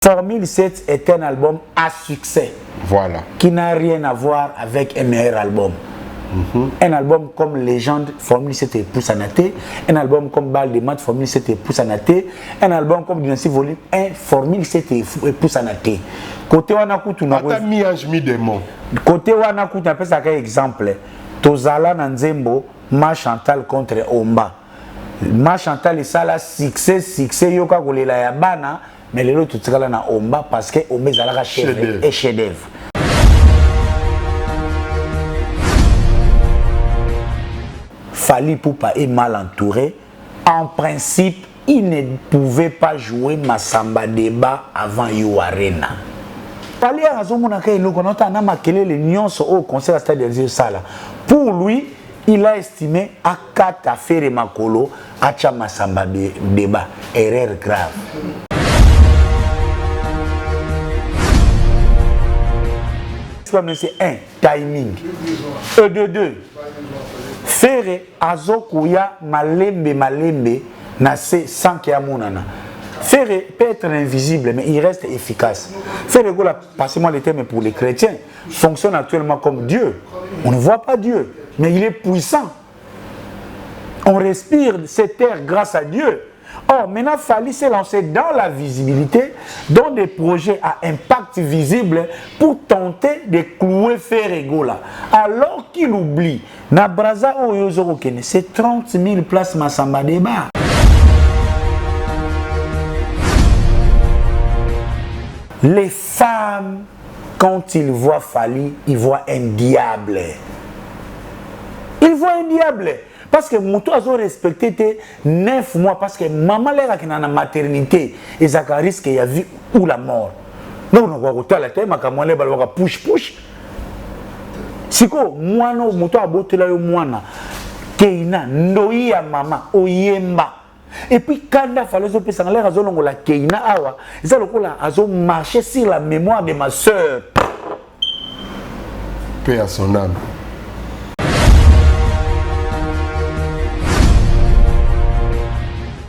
Formule 7 est un album à succès. Voilà. Qui n'a rien à voir avec un meilleur album. Un album comme Légende, Formule 7 et Poussanaté. Un album comme Bal de Mat, Formule 7 et Poussanaté. Un album comme Dynastie Volume 1, Formule 7 et Poussanaté. Côté Wanakutu, côté Wanakutu, on appelle ça un exemple. Tozala Nanzembo, Ma Chantal contre Omba. Ma Chantal est ça là, succès, yoka kolela ya bana. Mais les autres, tout ça na Omba parce que Omba est un chef-d'œuvre. Fally Ipupa est mal entouré. En principe, il ne pouvait pas jouer Massamba Débat avant You Arena. Fally a raison, au concert à Stade de Sala. Pour lui, il a estimé à 4 affaires et Makolo à Massamba Débat. Erreur grave. C'est un timing. Et de deux, faire azokuya malembe nase sans qu'il y a monana. Faire peut être invisible, mais il reste efficace. Faire passez-moi les termes pour les chrétiens, fonctionne actuellement comme Dieu. On ne voit pas Dieu, mais il est puissant. On respire cette air grâce à Dieu. Or, maintenant, Fally s'est lancé dans la visibilité, dans des projets à impact visible pour tenter de clouer Ferregola. Alors qu'il oublie, na Braza Oyozoro Kene, c'est 30 000 places Massamba Débat. Les femmes, quand ils voient Fally, ils voient un diable. Ils voient un diable. Parce que Moutou a respecté 9 mois parce que maman l'air qui est dans la maternité et ça risque qu'il y a vu ou la mort. Donc on va retourner à la terre, mais quand on va push. Si quoi, moi non, Moutou a beau te la moana, Keina, Noia maman, Oyemba. Et puis quand il fallait que ça l'air à zone la Keina awa, ça le coup là, a marché sur la mémoire de ma soeur. Paix à son âme.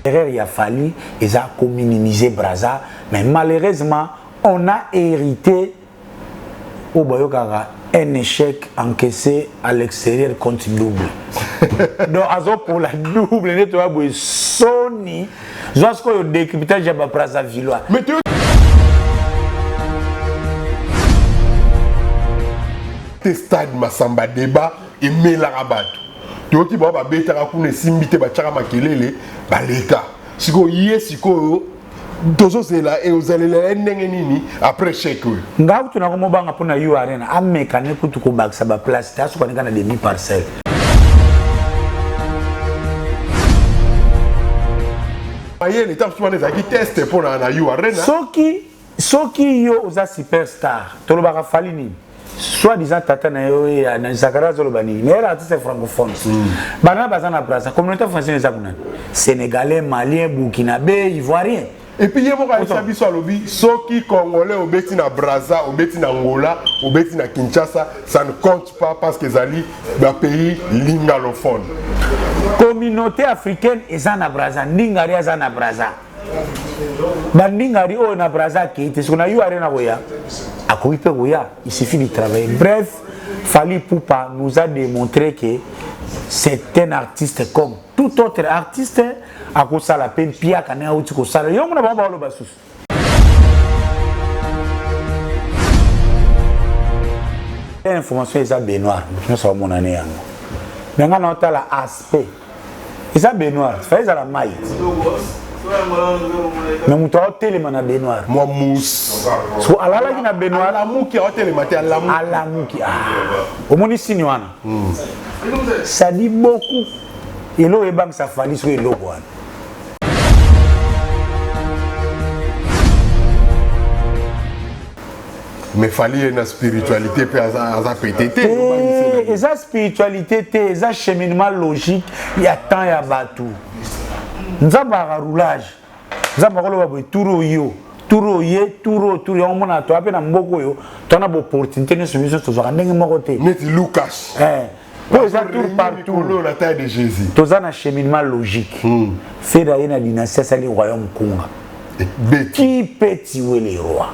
Il a fallu, ils ont minimisé Braza, mais malheureusement, on a hérité au Boyokara un échec encaissé à l'extérieur contre double. Donc, pour la double, il y a Sony, jusqu'à le décryptage de Braza Villois. Mais tu stade Massamba Débat et Melarabat. Tu vois, tu vas bêter à couper simbité bachara makelele baleka. Siko yé siko dozo c'est là et vous allez les nini après chèque. Ngao tu na komo banga pona You Arena amekane kutu ko baksa ba place ta so kwanika na demi parcelle. Aye l'étape souvent les qui test pour na You Arena. Soki yo oza superstar. Tolo baka Fally ni. Soit disant tata na yo ya na Zakara Zolobani mais elle artiste francophone bana bazana Braza communauté française ezakuna sénégalais malien burkinabé ivoirien et puis yebo ka isabi so lobi soki congolais obeti na Braza obeti na Angola obeti na Kinshasa ça ne compte pas parce que zali ba pays lingalophone communauté africaine ezana Braza ndingari ezana Braza bandingari o na Braza ki te sona You Arena goya. Il suffit de travailler. Bref, Fally Ipupa nous a démontré que c'est un artiste comme tout autre artiste. À cause de la peine, Pia Kana ou Tiko Sala. Yon na bamba lo basus. Information est à Benoît. Nous sommes mon année. Mais on a la aspect. C'est à Benoît. C'est à la maille. Mais mon toit téléman à Benoît. Moi mousse. So alala qui na Benoît. À la mou qui a téléman à la mou. À la mou qui. Au moins ici nous ana. Ça dit beaucoup. Et là et bang ça Fally sur le logo. Mais Fally une spiritualité peut à pétété. Et sa spiritualité, et sa cheminement logique, il y a tant ya batou. Nous avons un roulage. Nous avons un touro yo. Touro ye, touro, on a tout appelé un mboko yo. Tu as une opportunité de se mettre sur un côté. Mais Lucas. Pour ça tour partout. La taille de Jésus. Tu as un cheminement logique. Fait d'ailleurs la dynastie, c'est le royaume Konga. Qui peut tuer les rois?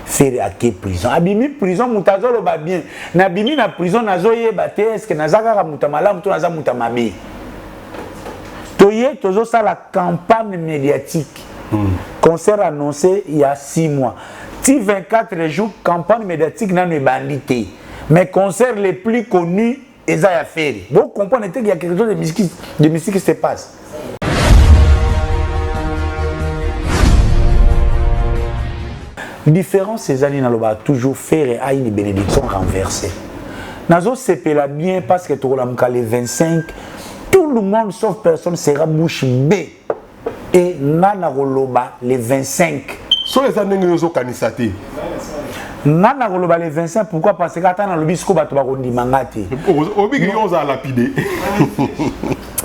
Faire à quelle prison? Abimi prison, moutazolo ba bien. Nabimi na prison, nazoye bate, est-ce que nazaka moutamala, moutonaza moutamabe? Toye, tozo ça la campagne médiatique. Concert annoncé il y a 6 mois. Si 24 jours, campagne médiatique n'a pas bandité. Mais concert les plus connus, ils ont affaire. Vous comprenez qu'il y a quelque chose de mystique qui se passe. Différence ces années dans le bas toujours faire à une bénédiction renversée. Nazo sepela bien parce que tu as les 25, tout le monde sauf personne sera bouche B. Et nana roloba les 25. Sur les années nous kanisati. Nana roloba les 25 pourquoi parce que quand on a le bisco bato ba kondi mangati. Obi ki on a lapidé.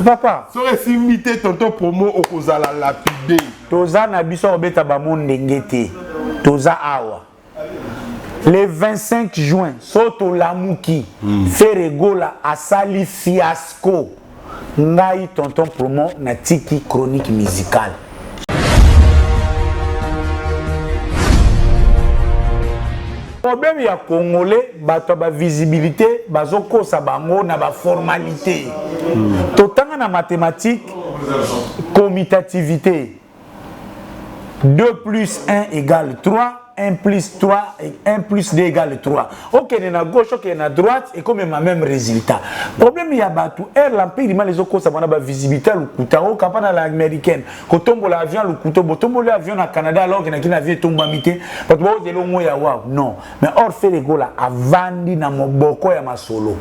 Papa, sur les imité tonton promo okoza la lapidé. Toza na biso obeta ba monde ngete. Toza awa. Le 25 juin, Soto Lamouki, Ferregola Asali Fiasco, Ngai tonton promo na tiki chronique musicale. Problème ya Congolais, bato ba visibilité, bazoko sa bango na ba formalité. Totanga na mathématiques, commutativité. 2 plus 1 égale 3. 1 plus 3 et 1 plus 2 égale 3. Ok, il y a gauche, ok, il y a droite, et comme même résultat. Problème, il y a battu. L'empire, il y a les autres, ça va avoir visibilité, le couteau, au capana l'américaine. Quand on tombe l'avion, le couteau, on tombe l'avion au Canada, alors qu'il y a un avion tombe à mité. Parce que vous avez le mot, non. Mais or, fait les gars là, avant dit dans mon boko, il y a ma solo.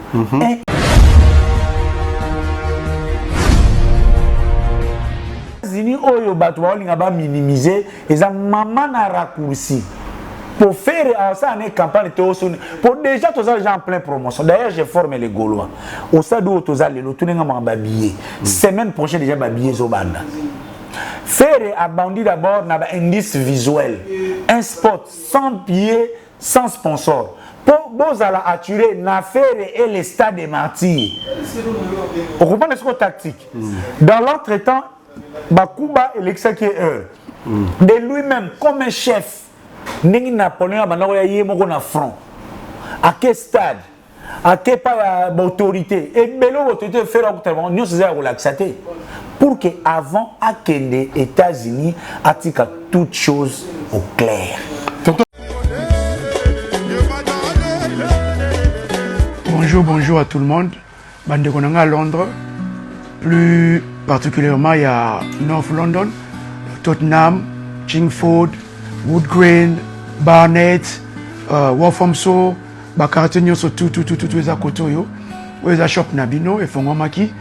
Oyo bato balinga ba minimiser eza maman na raccourci pour faire ça une campagne pour déjà tous les gens en pleine promotion. D'ailleurs j'ai formé les Gaulois au stade où tous les lots nga ma billet semaine prochaine déjà ba billet zo banda faire abandi d'abord na ba indice visuel un spot sans billet sans sponsor pour bozala attirer na faire et les stades des martyrs. On comprend les scores tactiques dans l'entretemps Bakuba et l'exécuteur de lui-même comme un chef Nengi Napoléon a banaya moko na front à quel stade à quelle autorité et belo autorité faire autrement nous c'est relaxaté pour que avant à les États-Unis attika toutes choses au clair. Bonjour à tout le monde. Bande konanga à Londres. Plus particulièrement, il y a North London, Tottenham, Chingford, Wood Green, Barnet, Walthamstow, Bakartenyo, tout les akoto yo. Les shop nabino et fongomaki.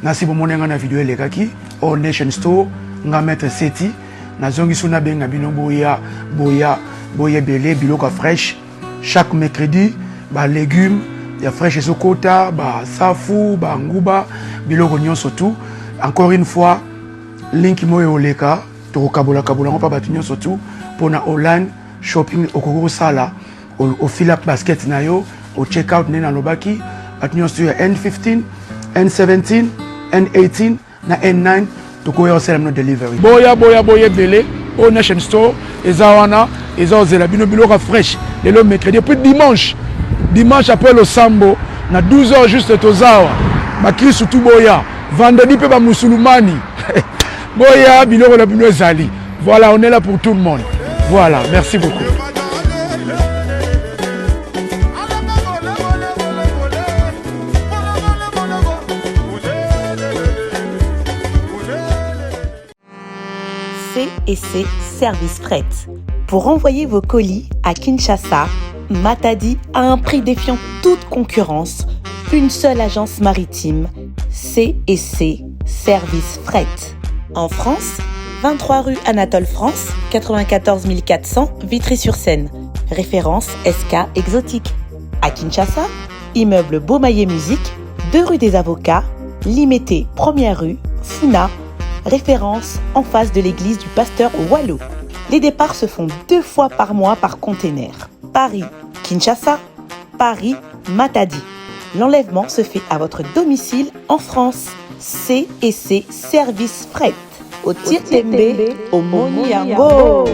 Nasi bomonenga na vidéo lekaki. All Nation Store, nga mettre seti. Na zongi suna benga bino boya belé biloka fresh. Chaque mercredi, ba légumes, ya fresh sokota, ba safu, ba nguba, biloko nyonso tout. Encore une fois, link moyo oleka, to kabola on pa batunyo surtout pour na online shopping okoko sala au fill up basket na yo, au check out na lobaki, batunyo sur N15, N17, N18 na N9 to ko yo sell no delivery. Boya belé au Nation Store, ezawana, ezozela bino biloko fresh, le mercredi puis dimanche après le sambo na 12h juste tozawa. Bakri surtout boya. Vendredi pe ba musulmani. Boya biloko la bino ezali. Voilà, on est là pour tout le monde. Voilà, merci beaucoup. C&C Service Fret. Pour envoyer vos colis à Kinshasa, Matadi a un prix défiant toute concurrence. Une seule agence maritime, C&C Service Fret. En France, 23 rue Anatole France, 94 400 Vitry-sur-Seine. Référence SK Exotique. À Kinshasa, immeuble Beaumaillé Musique, 2 rue des Avocats, Limité, 1er rue, Funa. Référence en face de l'église du pasteur Wallo. Les départs se font 2 fois par mois par container. Paris, Kinshasa, Paris, Matadi. L'enlèvement se fait à votre domicile en France. C&C Service Fret. au Tirtembe, au Moniango.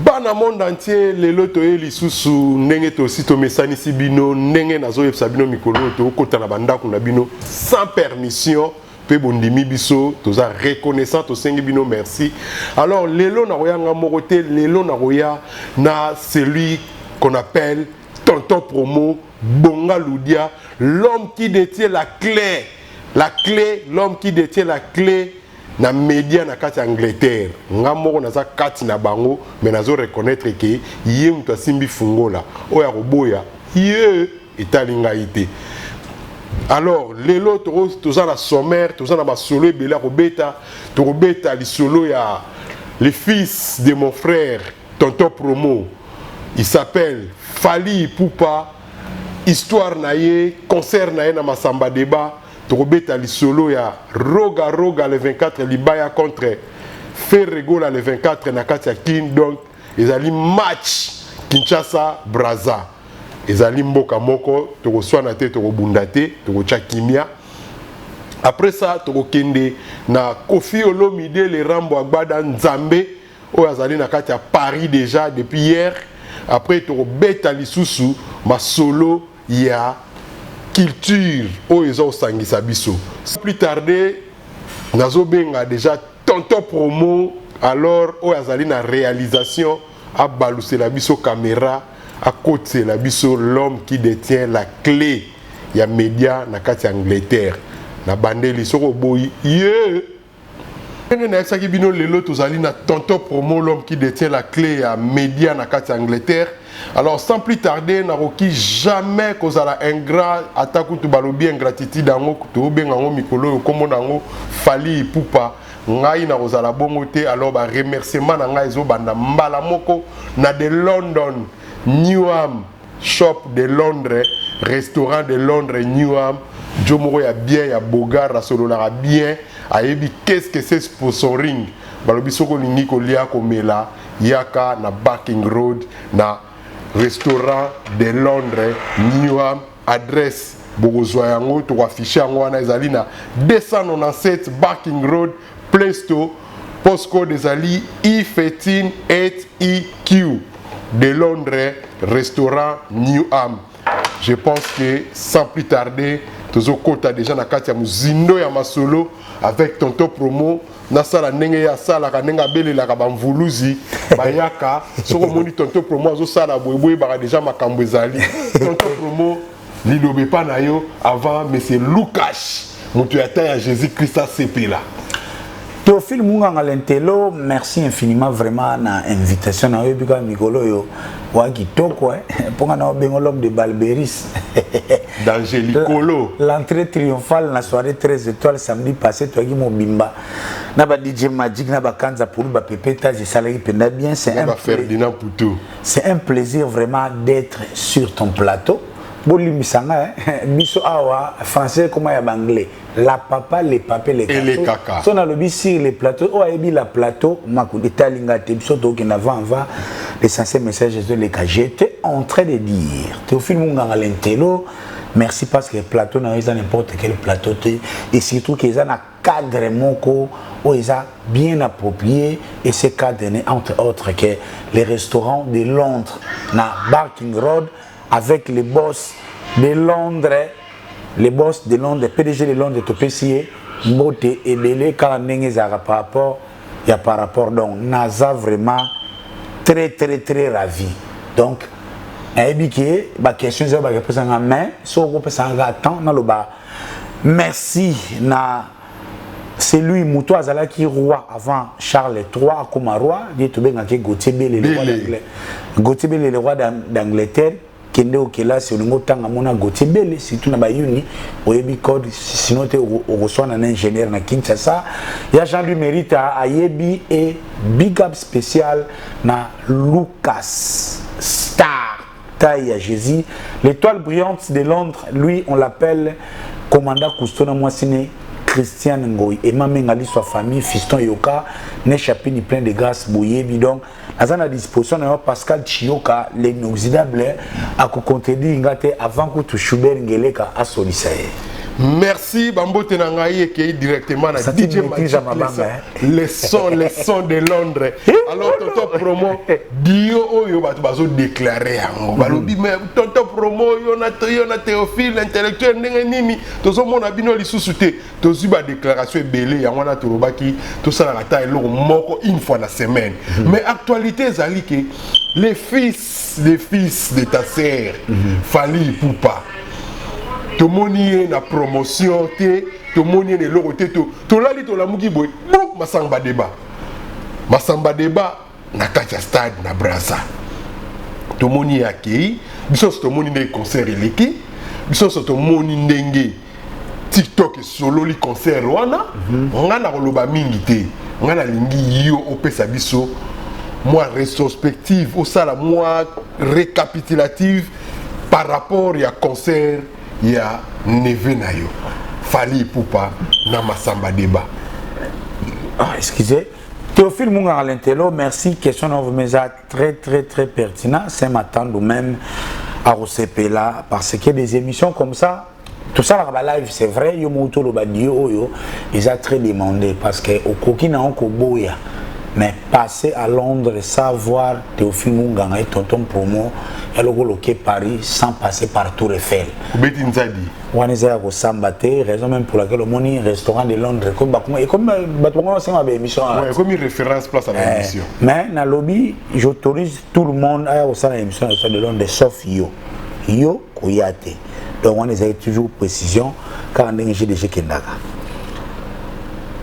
Dans le monde entier, les loto et les sous n'engé aussi to mesani si bino n'engé nazo yep sabino mikolo to kota na banda kuna bino sans permission pe bondimi biso toza reconnaissant to sengi bino merci. Alors lelo na roya nga morote lelo na roya na celui qu'on appelle Tonton Promo Bonga Loudia, l'homme qui détient la clé, l'homme qui détient la clé na média na kati Angleterre. Nga moko na za kati na bango mais nazo reconnaître que yé muto simbi fungola oya roboya yé etalinga ité. Alors lelo toza na sommaire toza na basolo ebela robeta li solo ya le fils de mon frère Tonton Promo. Il s'appelle Fali Ipupa, histoire naye, concert naye na Masamba Débat. Torobeta li solo ya Roga le 24 libaya contre Ferregola le 24 na kati ya Kin. Donc ezali match Kinshasa Brazza. Ezali mboka moko toko swana te toko bundate toko kimia. Après ça toko kende na Kofi Olomide le Rambo Agbada Nzambe oyo azali na kati ya Paris déjà depuis hier. Après torobeta li susu ma solo ya culture oyo sangisa biso. Sans plus tarder nazo benga déjà Tonton Promo alors oyo azali na réalisation a balouser la biso caméra à côté la biso l'homme qui détient la clé ya média na kati Angleterre na bandeli soko boy yeah. Na saki bino lelo tozali na Tonton Promo l'homme qui détient la clé ya média na kati Angleterre. Alors sans plus tarder naroki jamais kozala ingrat ataku tu balobi ingratitude dango to benga ngo mikolo komo nango Fali Ipupa ngai na kozala bongo te. Alors ba remerciement na ngai zo banda mbala moko na de London Newham shop de Londres restaurant de Londres Newham Jomoro ya bien ya bogar la solo la bien ayebi qu'est-ce que c'est sponsoring balobi soko lingi ko lia ko mela yaka na Barking Road na restaurant de Londres Newham adresse bokozwa yango to afficher yango wana ezali na 297 Barking Road Plaistow postcode ezali E13 8EQ de Londres restaurant Newham. Je pense que sans plus tarder tozo kota déjà na kati ya muzindo ya masolo avec Tonton Promo na sala ndenge ya sala kanenga belela ka bamvuluzi bayaka soko moni Tonton Promo azo sala boyeboye ba déjà makambo ezali. Tonton Promo lilobe pa na yo avant monsieur Lucas mutu ya ta Jésus Christ sepela. Théophile Munganga Lentelo, merci infiniment vraiment na invitation na yobika mikolo yo wa kitoko ponga na bengo l'homme de Balberis d'Angélicolo. L'entrée triomphale na soirée 13 étoiles samedi passé toi qui mobimba na ba DJ Magic na ba kanza pour ba pepeta je salari penda bien c'est un Ferdinand Poutou. C'est un plaisir vraiment d'être sur ton plateau. Bolimisanga biso awa français comment ya anglais la papa les papés les et les caca so na lobi sur les plateaux o ayebi la plateau maku etalinga te biso to kina va l'essentiel message de les cas j'étais en train de dire Théophile Munganga Lentelo merci parce que le plateau n'a pas n'importe quel plateau et surtout qu'ils ont un cadre moko où ils ont bien approprié et ce cadre entre autres que les restaurants de Londres na Barking Road avec les boss de Londres, PDG de Londres, Topessier, Mote et Belé, car par rapport, donc, Naza vraiment très ravi. Donc, ma question est que main, merci na c'est lui Mouto Azala qui roi avant Charles III comme roi, dit Gauthier Bellé le roi d'Angleterre. Kende okela c'est le mot tanga mona Gauthier Bellé surtout na bayuni oyebi code sinon te reçoit un ingénieur na Kinshasa ya Jean-Louis Mérite ayebi et big up spécial na Lucas Star taille à Jésus l'étoile brillante de Londres lui on l'appelle commandant Cousteau na moi ciné Christian Ngoy et ma mengali soit famille Fiston Yoka ne chapini plein de grâce bouillé bidon à la disposition de Pascal Chioka l'inoxydable à contredire ngate avant que tu Schubert Ngeleka à Solisae. Merci Bambo Tenangaye qui est directement à DJ Magic les sons de Londres. Alors tonton promo Dio Oyo bazo déclaré balobi mais tonton promo yona Théophile intellectuel nini tozo mona bino lisusu te tozu ba déclaration belé ya wana torobaki to sala kata eloko moko une fois la semaine. Mais actualité zali que les fils de ta sœur Fally Ipupa to moni na promotion te to moni ne loko te to lali to la muki boy boum masamba débat na kacha stade na Brazza to moni akei biso to moni ne concert eleki biso to moni ndenge TikTok solo li concert wana ngana koloba mingi te ngana lingi yo opesa biso moi rétrospective au sala moi récapitulative par rapport à concert il y a Neve Nayo, Fally Ipupa, na Masamba débat. Ah, excusez. Théophile Munga Alentelo, merci. Question de vous très pertinent. C'est matin nous même à Rosepela parce que des émissions comme ça, tout ça la live, c'est vrai. Yo moto lo badio yo, ils a très demandé parce que au kokina on koboya. Mais passer à Londres, savoir Théophile Munga et tonton promo, et le coloquer Paris sans passer par Tour Eiffel. Betty Nzadi. On est à Sambate, raison même pour laquelle le moni restaurant de Londres et comme c'est ma émission. Ouais, comme une référence place à l'émission. Mais dans le lobby, j'autorise tout le monde à aller à l'émission de Londres sauf Yo Koyate. Donc on est toujours précision car on est déjà Kendaka.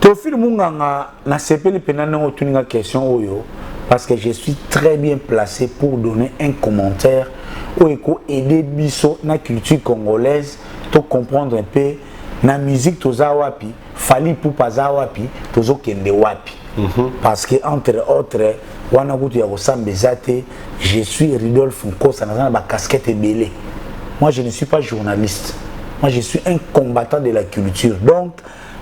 Théophile Munganga na sepeli penana otuninga question oyo parce que je suis très bien placé pour donner un commentaire ou aider biso na culture congolaise to comprendre un peu na musique toza wapi Fally Ipupa za wapi tozo kende wapi parce que entre autres wana kutu ya kosambezate je suis Ridolphe Nkosa na ba casquette belé. Moi je ne suis pas journaliste, moi je suis un combattant de la culture. Donc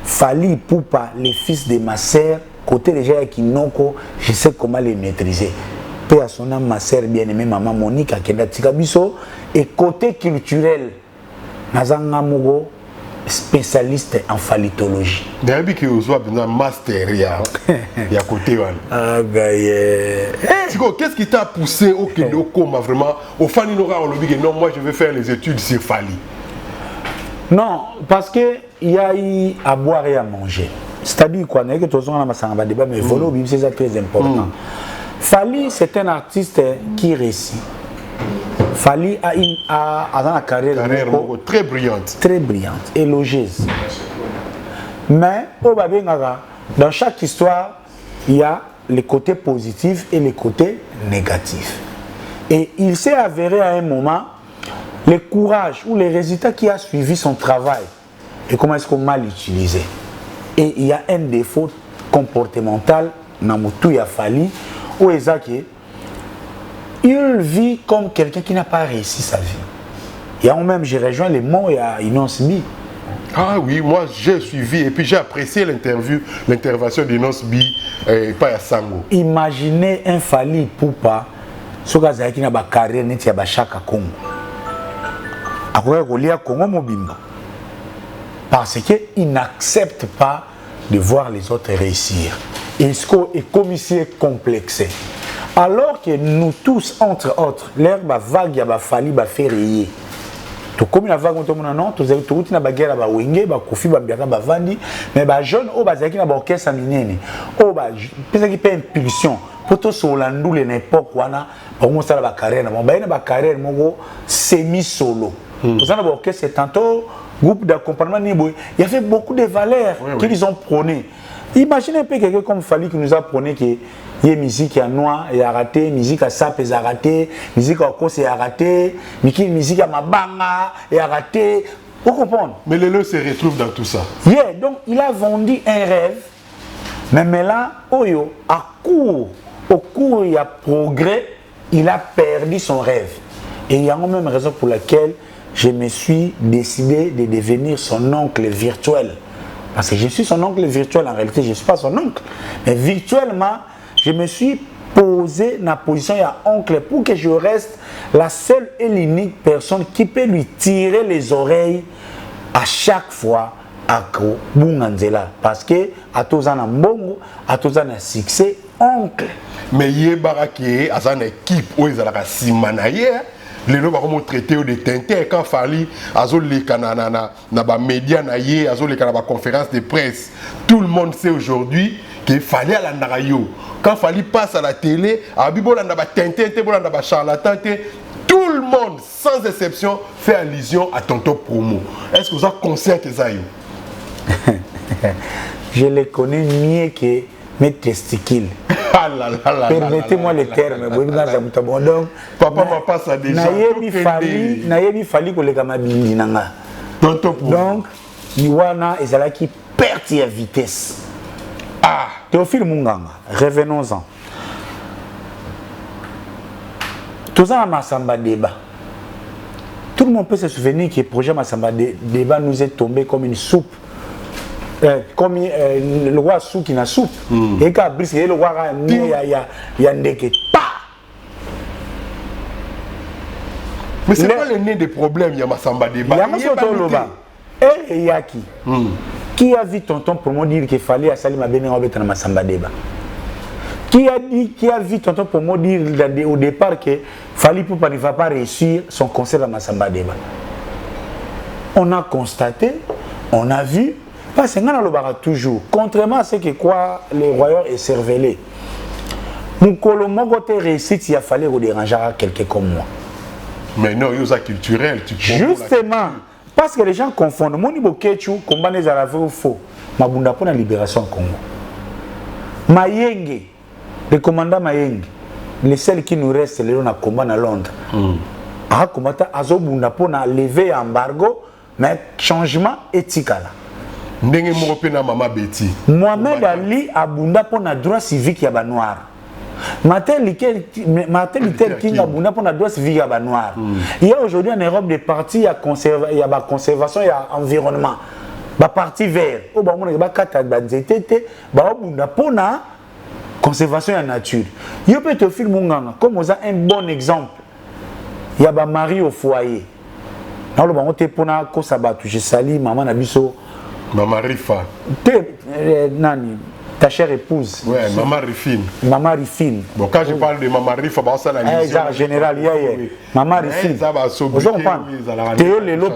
Fally Ipupa, les fils de ma sœur, côté déjà Kinoko, je sais comment les maîtriser. Paix à son âme, ma sœur bien-aimée, maman Monique, à Kenda Tikabiso. Et côté culturel, Nazanga Mogo, spécialiste en phallitologie. D'ailleurs, que vous avez un master, il y a côté. Ah, ben, qu'est-ce qui t'a poussé au Kinoko, vraiment, au Fally Nora, on lui dit non, moi je vais faire les études sur Fally. Non, parce que il y a eu à boire et à manger. C'est-à-dire quoi, que tout le monde a un débat, mais voilà, c'est ça très important. Fally, c'est un artiste qui réussit. Fally a une carrière très brillante. Très brillante, élogieuse. Mais, dans chaque histoire, il y a les côtés positifs et les côtés négatifs. Et il s'est avéré à un moment le courage ou les résultats qui a suivi son travail et comment est-ce qu'on mal utilisé. Et il y a un défaut comportemental dans Moutou Fally où il vit comme quelqu'un qui n'a pas réussi sa vie. Et en même, j'ai rejoint les mots et à Inos B. Ah oui, moi j'ai suivi et puis j'ai apprécié l'intervention d'Inos B et pas à Sango. Imaginez un Fally Ipupa, ce qui a une carrière net ya Bachaka Congo. Parce qu'il n'accepte pas de voir les autres réussir. Et comme ici est complexé. Alors que nous tous, entre autres, l'herbe vague ya Fally ba fait rayer. Tout comme la vague on non, tous les tout na baguera ba wenge ba kofi ba biaka ba vandi, mais ba jeune o ba zaki na ba orchestre minene. O ba pesa qui peut impulsion. Pour tout sur l'andoule n'importe quoi na, ba mo sala ba carrière na ba carrière moko semi solo. Pour ça, l'orchestre, tantôt, groupe d'accompagnement, il y avait beaucoup de valeurs qu'ils ont prônées. Imaginez un peu quelqu'un comme Fally qui nous a prôné que il y a musique à noix et à raté, musique à sap et à raté, musique à cause et à raté, musique à mabanga et à raté. Vous comprenez? Mais les lots se retrouvent dans tout ça. Yeah, donc il a vendu un rêve, mais là, au cours, il y a progrès, il a perdu son rêve. Et il y a même raison pour laquelle je me suis décidé de devenir son oncle virtuel. Parce que je suis son oncle virtuel, en réalité, je ne suis pas son oncle. Mais virtuellement, je me suis posé dans la position de oncle pour que je reste la seule et l'unique personne qui peut lui tirer les oreilles à chaque fois à Bunganzela. Parce que à tous en bongo, à tous en succès, oncle. Mais il y a une équipe où ils ont la simanaye. Les gens vont traiter de tintin quand fallait les médias les conférences de presse. Tout le monde sait aujourd'hui qu'il fallait à la narayo. Quand fallait passer à la télé, à bibola na ba tintin, na charlatan, tout le monde sans exception fait allusion à Tonton Promo. Est-ce que vous avez conscient que ça y est? Je les connais mieux que mes testicules. Permettez-moi les termes. Donc, papa m'a pas ça déjà. Nayebi fali ko le kama bindi nanga. Donc, Iwana ezala qui perte ya vitesse. Ah, Théophile Munganga, revenons-en. Tout ça à Massamba Débat. Tout le monde peut se souvenir que le projet Massamba Débat nous est tombé comme une soupe. Comme le roi sou qui n'a soupe. Et quand brisé le roi il y a ndeke. Mais c'est pas le nez des problèmes, il y a Massamba Débat. Et il y a qui a vu tonton pour me dire qu'il fallait à Salima Bénin dans Massamba Débat? Qui a vu tonton pour me dire au départ que Fally Ipupa ne va pas réussir son concert à Massamba Débat? On a constaté, on a vu. Parce que nous avons toujours, contrairement à ce que quoi le royaume est cervelé, mon côté réussite, il a fallu déranger quelqu'un comme moi. Mais non, il y a culturel. Justement, parce que les gens confondent. Mon niveau Ketchou, combat les Arabes ou faux. Ma bunda pour la libération du Congo. Mayenge, le commandant Mayenge, le seul qui nous reste, c'est le combat à Londres. Ah, combattant Azo bunda pour lever l'embargo, mais changement éthique là. Mohamed Ali abunda pour na droit civique ya ba noir. Martin Luther King abunda pour na droit civique ya ba noir. Il y a aujourd'hui en Europe des partis il y a conservation il y a environnement. Ba parti vert. O ba mona ba kata ba nzetete ba abunda pour na conservation ya nature. Yo peut te filmer nganga comme on a un bon exemple. Il y a ba mari au foyer. Na lo ba ngote pour na ko sabatu je sali maman na biso. Maman Rifa. Nani, ta chère épouse. Ouais, Maman Rifine. Maman Rifine. Bon, quand je parle de Maman Rifa, ça la mission. Général, Maman Rifine. Théo Lelo,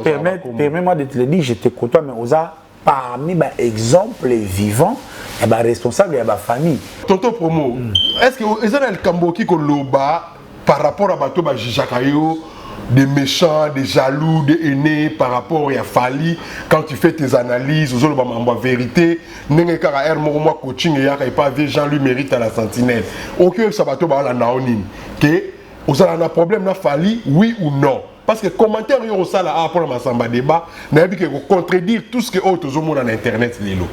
permets-moi de te le dire, je te côtoie, mais Oza, parmi les exemples vivants, et responsable de la famille. Tonton Promo, est-ce que vous avez le Kamboki ko loba par rapport à Bato Bajijakayo? Des méchants, des jaloux, des haineux par rapport à Fally, quand tu fais tes analyses, aux autres, en vérité, n'est qu'à moi coaching et il pas vu Jean-Louis mérite à la sentinelle. Aucun sabato ba la naonin. Que vous avez un problème na Fally, oui ou non? Parce que commentaire yo ça là pour le Massamba Débat, n'a pas que contredire tout ce que autres au monde en internet lelo.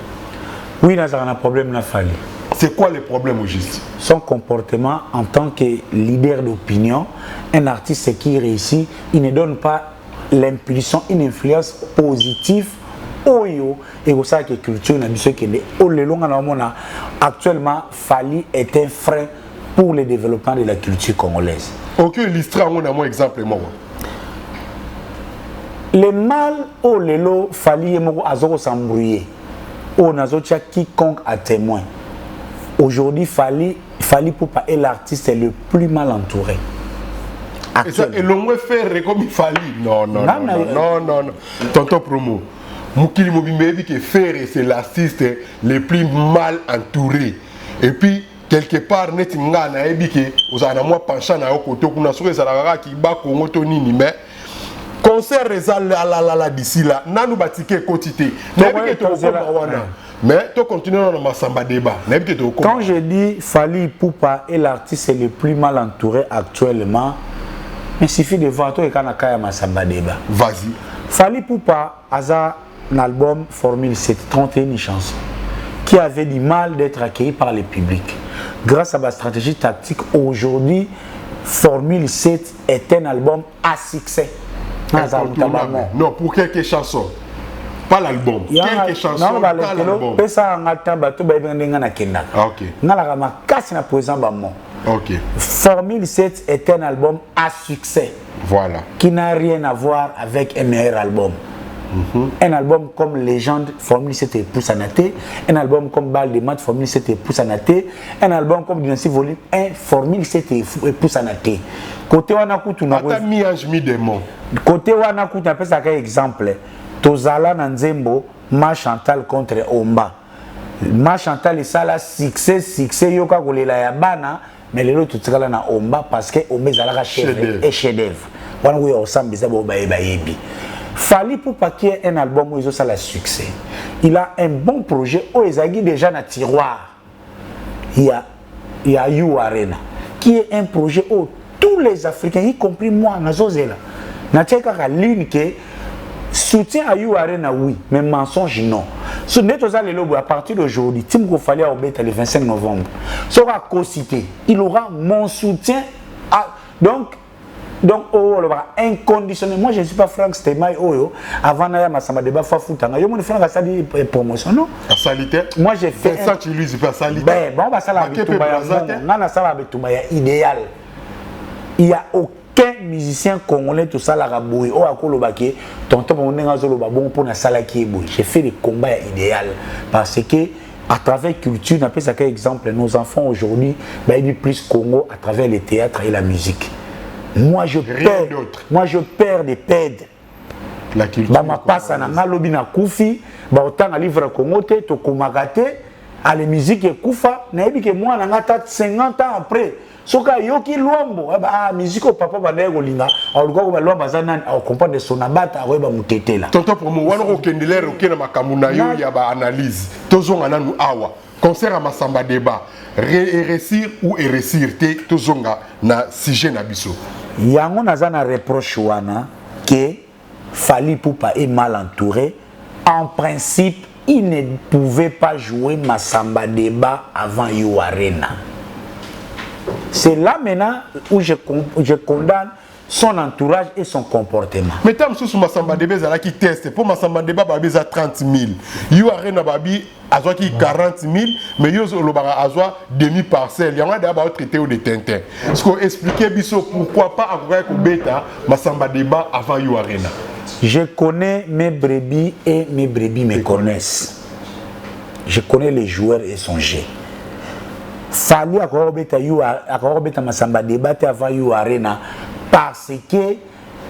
Oui, nous avons un problème na Fally. C'est quoi le problème au juste? Son comportement en tant que leader d'opinion, un artiste qui réussit, il ne donne pas l'impulsion, une influence positive au yo et au sein que culture n'a dit que le long actuellement Fally est un frein pour le développement de la culture congolaise. Ok, l'histoire on a mon exemple moi. Le mal au lelo Fally et mo azoko s'embrouiller. On a zotia quiconque à témoin. Aujourd'hui, Fally Ipupa est l'artiste le plus mal entouré. Et l'on veut faire comme il fallait. Non. Tonton Promo. Moukili Mobimbe que faire c'est l'artiste le plus mal entouré. Et puis, quelque part, net ngana ebike, vous avez moi penchant na côté kuna sur les alara qui ba Congo tonini mais concert rezal la d'ici là, nanu batike quantité. Mais tu continues dans le Massamba Débat. Quand je dis Fally Ipupa est l'artiste le plus mal entouré actuellement, il suffit de voir toi et Kanakaya Massamba Débat. Vas-y. Fally Ipupa a un album Formule 7, 31 chansons, qui avait du mal d'être accueilli par le public. Grâce à ma stratégie tactique, aujourd'hui, Formule 7 est un album à succès. Non, pour quelques chansons. pas l'album. Quelques chansons dans l'album. Pesa ngata bato ba benga na kenda. OK. Ngala ma casse na présent ba mon. OK. Formule 7 est un album à succès. Voilà. Qui n'a rien à voir avec un meilleur album. Un album comme Légende, Formule 7 et Poussanaté. Un album comme Bal de Mat, Formule 7 et Poussanaté. Un album comme Dynastie Volume 1, Formule 7 et Poussanaté. Côté Wanakutu, côté Wanakutu, on ça un exemple. Tozala Nanzembo, Ma Chantal contre Omba. Ma Chantal est ça là, succès, yoka kolela ya bana. Mais les autres, tout ça là na Omba parce que Omba est chef-d'œuvre. Wana où on semble bizarre bayebi. Fali pour pas qu'il y ait un album où ils ont le succès. Il a un bon projet où ils ont déjà dans le tiroir. Il y a You Arena, qui est un projet où tous les Africains, y compris moi, Nazozela, n'a ligne que soutien à You Arena, oui, mais mensonge, non. Ce n'est pas à partir d'aujourd'hui, Tim Kofali a le 25 novembre, sera co-cité. Il aura mon soutien. Donc, inconditionnel. Moi, je ne suis pas Frank Stemay. Avant d'aller à Massamba Débat, Fafoutanga. Je suis Frank à sa promotion, non? À salité? Moi, j'ai fait. Ça, tu lui dis pas salité. Bon, bah, ça l'a idéal. Il n'y a aucun musicien congolais, tout ça, la rabouille. Oh, à Kolobake, tonton, on est bon pour la salle qui est bouille. J'ai fait des combats idéal. Parce que, à travers culture, on appelle ça quel exemple. Nos enfants aujourd'hui, ils plus Congo à travers les théâtres et la musique. Moi je perds des pèdes. La culture. Ma passe à nga lobi na kufi, ba autant à livre Congo te to komagate, à la musique et kufa, na ebi que moi na nga 50 ans après. Soka yoki luambo, musique au papa ba na golinga, au luko ba luamba zana au comprendre de son abata ba mutete là. Tonton pour moi wana ko kendelere ko na makamuna yo ya ba analyse. Tozonga nanu awa. Concert à Massamba Débat, réussir ou réussir, tozonga na sujet na biso. Yango naza na reproche wana que Fally Ipupa est mal entouré. En principe, il ne pouvait pas jouer Massamba Débat avant You Arena. C'est là maintenant où je condamne son entourage et son comportement. Mais tant que Massamba Débat est qui teste, pour Massamba Débat, il a 30 000. You Arena Babi a 40 000, mais il a demi-parcelle. Il y a d'abord traité au détenteur. Est-ce qu'on expliquait pourquoi pas avoir bêta Massamba Débat avant You Arena? Je connais mes brebis et mes brebis me connaissent. Je connais les joueurs et son jeu. Fally encore bêta Massamba Débat avant You Arena parce que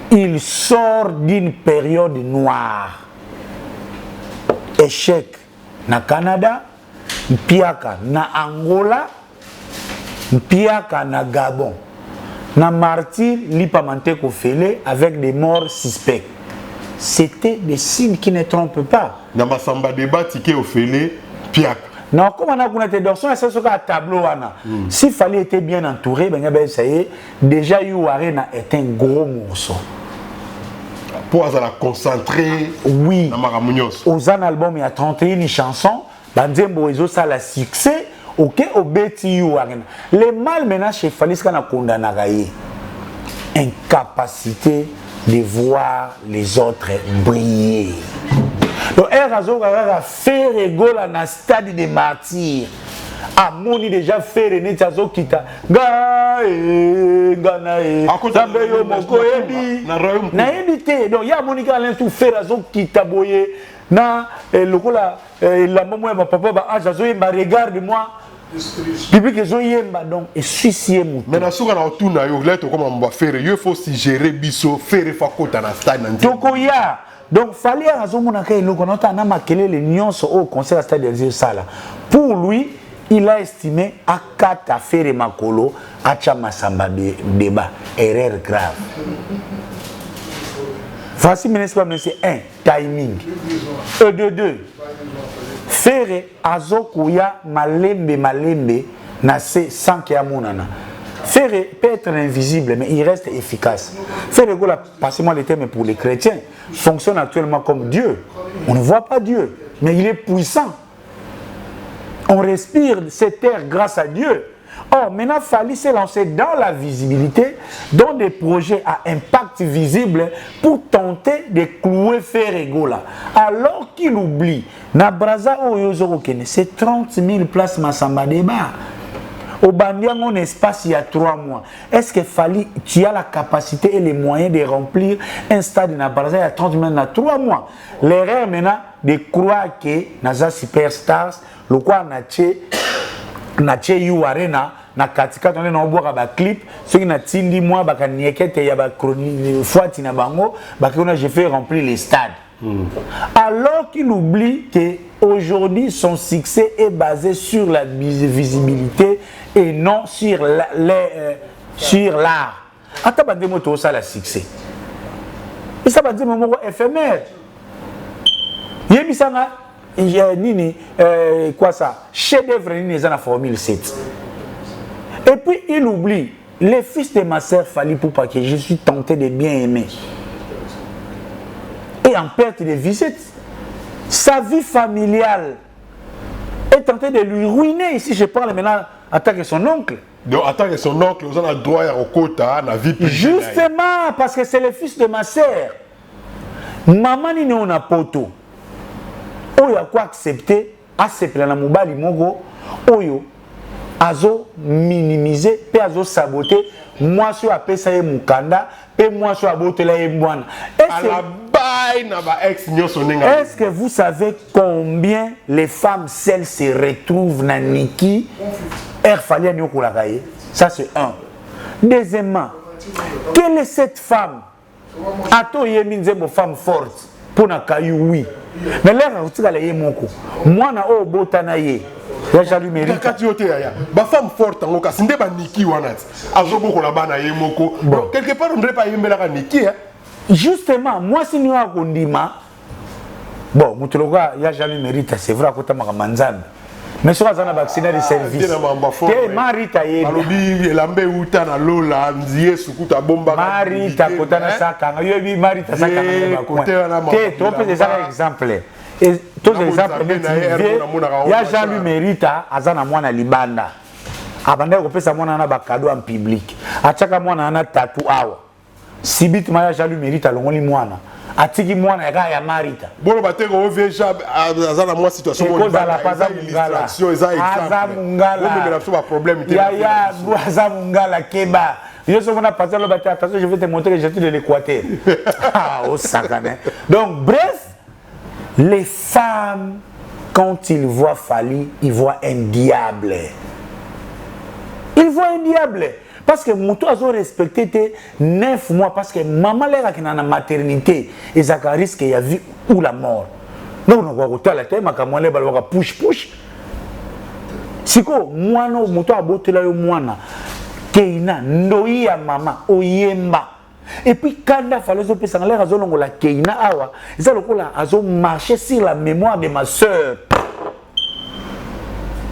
il sort d'une période noire. Échec na Canada, Mpiaka na Angola, Mpiaka na Gabon, na martyr Lipamante Kofele avec des morts suspects. C'était des signes qui ne trompent pas. Na Massamba Débat tiké Ofele, Mpiaka. Non, comme on a connu dans son tableau, s'il fallait être bien entouré, ça y est, déjà You Arena est un gros morceau. Pour la concentrer. Oui. Aux albums, il y a 31 chansons. Banzembo Ezo ça la succès. Ok, au Betty You Arena. Les mal maintenant chez Fally qu'on a condamné. Incapacité de voir les autres briller. Donc, Erazo a fait rigole dans le stade des martyrs. Amoni déjà fait René Tchazo Kita. Gae, Ganae. Tambeyo Moko Ebi. Na évité. Donc, il y a Monica Alain tout fait Razo Kita Boye. Na, le coup là, la maman et ma papa, regarde-moi. Public est zoyemba donc et suicié mouton. Mais na souka na otuna yo lettre comme on va faire, il faut si gérer biso faire fakota na stade na. Tokoya. Donc fallait azomona ka eloko na tana makelele nyonso au concert stade de Sala. Pour lui, il a estimé à 4 affaires makolo acha Massamba Débat, erreur grave. Voici ministre comme c'est 1 timing. De 2 Faire azokuya malembe na se sans qu'il y a monana. Faire peut être invisible mais il reste efficace. Faire passez-moi le terme pour les chrétiens, fonctionne actuellement comme Dieu. On ne voit pas Dieu, mais il est puissant. On respire cette terre grâce à Dieu. Or, maintenant, Fally s'est lancé dans la visibilité, dans des projets à impact visible pour tenter de clouer Ferrego là. Alors qu'il oublie, na Braza c'est 30 000 places Massamba Débat. Au Bandiang, on espace il y a 3 mois. Est-ce que Fally, tu as la capacité et les moyens de remplir un stade na Braza il y a 30 000 dans 3 mois? L'erreur maintenant de croire que Naza Superstars, le quoi na You Arena, na katika on est na oboka ba clip ceux qui na tindi moi ba kaniekete ya ba chronique fois na bango ba qu'on j'ai fait remplir les stades. Alors qu'il oublie que aujourd'hui son succès est basé sur la visibilité et non sur l'art. Ata bande moto ça la succès. Et ça va dire moment éphémère. Yebisanga nini quoi ça chef d'œuvre nini za na formule 7. Et puis il oublie les fils de ma sœur Fally Poupa que je suis tenté de bien aimer. Et en perte de visite, sa vie familiale est tentée de lui ruiner. Ici, je parle maintenant en tant que son oncle. Donc, en tant que son oncle, vous avez le droit à Okota, la vie privée. Justement, parce que c'est le fils de ma sœur. Maman n'est pas un poto. Oyo a quoi accepter, accepter la moubali mogo, oyo, azo minimiser, pe azo saboter, moi je suis appelé ça mukanda, et moi je suis aboté la yembouana. Est-ce que vous savez combien les femmes celles se retrouvent dans Niki? Fally Nyokulakaye. Ça c'est un. Deuxièmement, quelle est cette femme? Ato yeminze mo femme forte pour na kayu oui. Mais là on la yemoko. Moi na o botana ye. Ya lui mérite. Ba femme forte en cas ndé ba Niki wanat. Azobo ko la bana yemoko. Quelque part on ne devrait pas yembela ka Niki hein. Justement, moi si nous avons Kondima, bon, Moutologa, il y a jamais mérite, c'est vrai, à côté de Manzan. Mais sur la vacciné de service. Marita y est. Malobi, Lambe Uta, na Lola, Nzie, Sukuta, Bomba. Marita, Kotana Saka, Yobi, Marita Saka, Té, tu peux des exemples. Et tous les exemples, il y a jamais mérite, Azana Mwana Libanda. Abanda, on peut savoir un cadeau en public. À chaque mois, on a un tatou. Sibit maya jalu mérite alongoli mwana atiki mwana ya marita bolo bateko oveja azana moi situation ko la paza mungala aza mungala on me pas problème ya aza mungala keba yo so mona passer le bateau attention je vais te montrer que j'ai tout de l'Équateur ah au sakane. Donc bref, les femmes quand ils voient Fally ils voient un diable, ils voient un diable. Parce que Moutou a respecté 9 mois parce que maman l'a qui na maternité et ça risque qu'il y a vie ou la mort. Donc on va retourner la tête ma kamole ba push. Siko moi no Moutou a boté là moi na keina ndoi ya mama oyemba. Et puis quand il fallait que ça l'air azolongo la keina awa, ça lokola azo marcher sur la mémoire de ma sœur.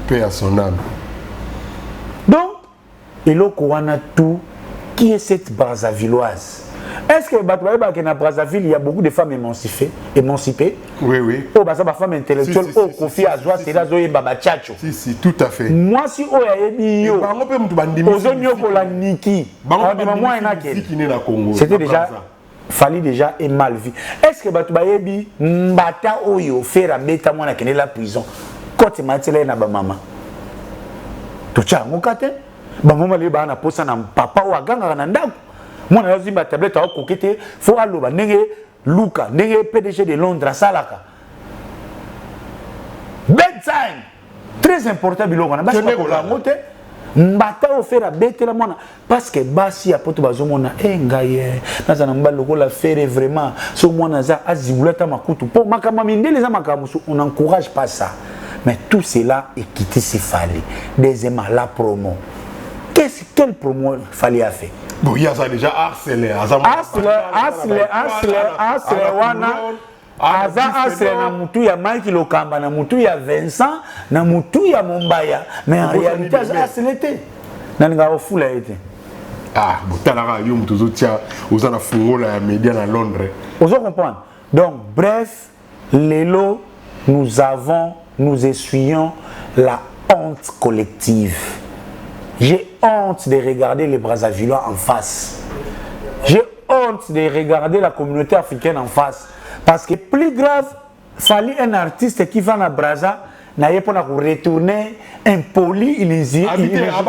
Paix à son âme. Donc et là, tout, qui est cette Brazzavilloise? Est-ce que dans Brazzaville, il y a beaucoup de femmes émancipées? Oui, oui. Oh, bah ça, ma femme intellectuelle, oh, Kofi Azwa, c'est là, Zoé Baba Tchatcho. Si, tout à fait. Moi, si oh, c'était déjà, Fally déjà est mal vu. Est-ce que Batubayebi, Mbata Oyo, fait la bêta, moi, na la prison? Quand tu m'as dit, na ba maman. Tu as mon catin? Maman le ba na posa na papa wa ganga na ndako mwana yo zimba tablette wa kokete fo aloba ndenge Luka ndenge PDG de Londres salaka bedtime très important biloko na basi ko la mote mbata o faire bête la mona parce que basi apoto bazomona ngaye naza na mbalo ko la faire vraiment so mwana za azibulata makutu po makama mindele za makamusu on encourage pas ça, mais tout cela est quitté c'est Fally. Deuxièmement la promo. Quelle promo Fally a fait? Bon, il y a ça déjà harcelé. Wana. Aza na mutu ya Mike Lokamba, na mutu ya Vincent, na mutu ya Mombaya. Mais en réalité, harcelé te. Nanga ofula été. Ah, botalara yo mutu zotia ozana fungola ya média na Londres. Vous comprenez? Donc, bref, Lélo, nous essuyons la honte collective. J'ai honte de regarder les Brazzavillois en face. J'ai honte de regarder la communauté africaine en face. Parce que plus grave, il fallait un artiste qui va à Brazza, n'a pas retourner impoli, il est habité à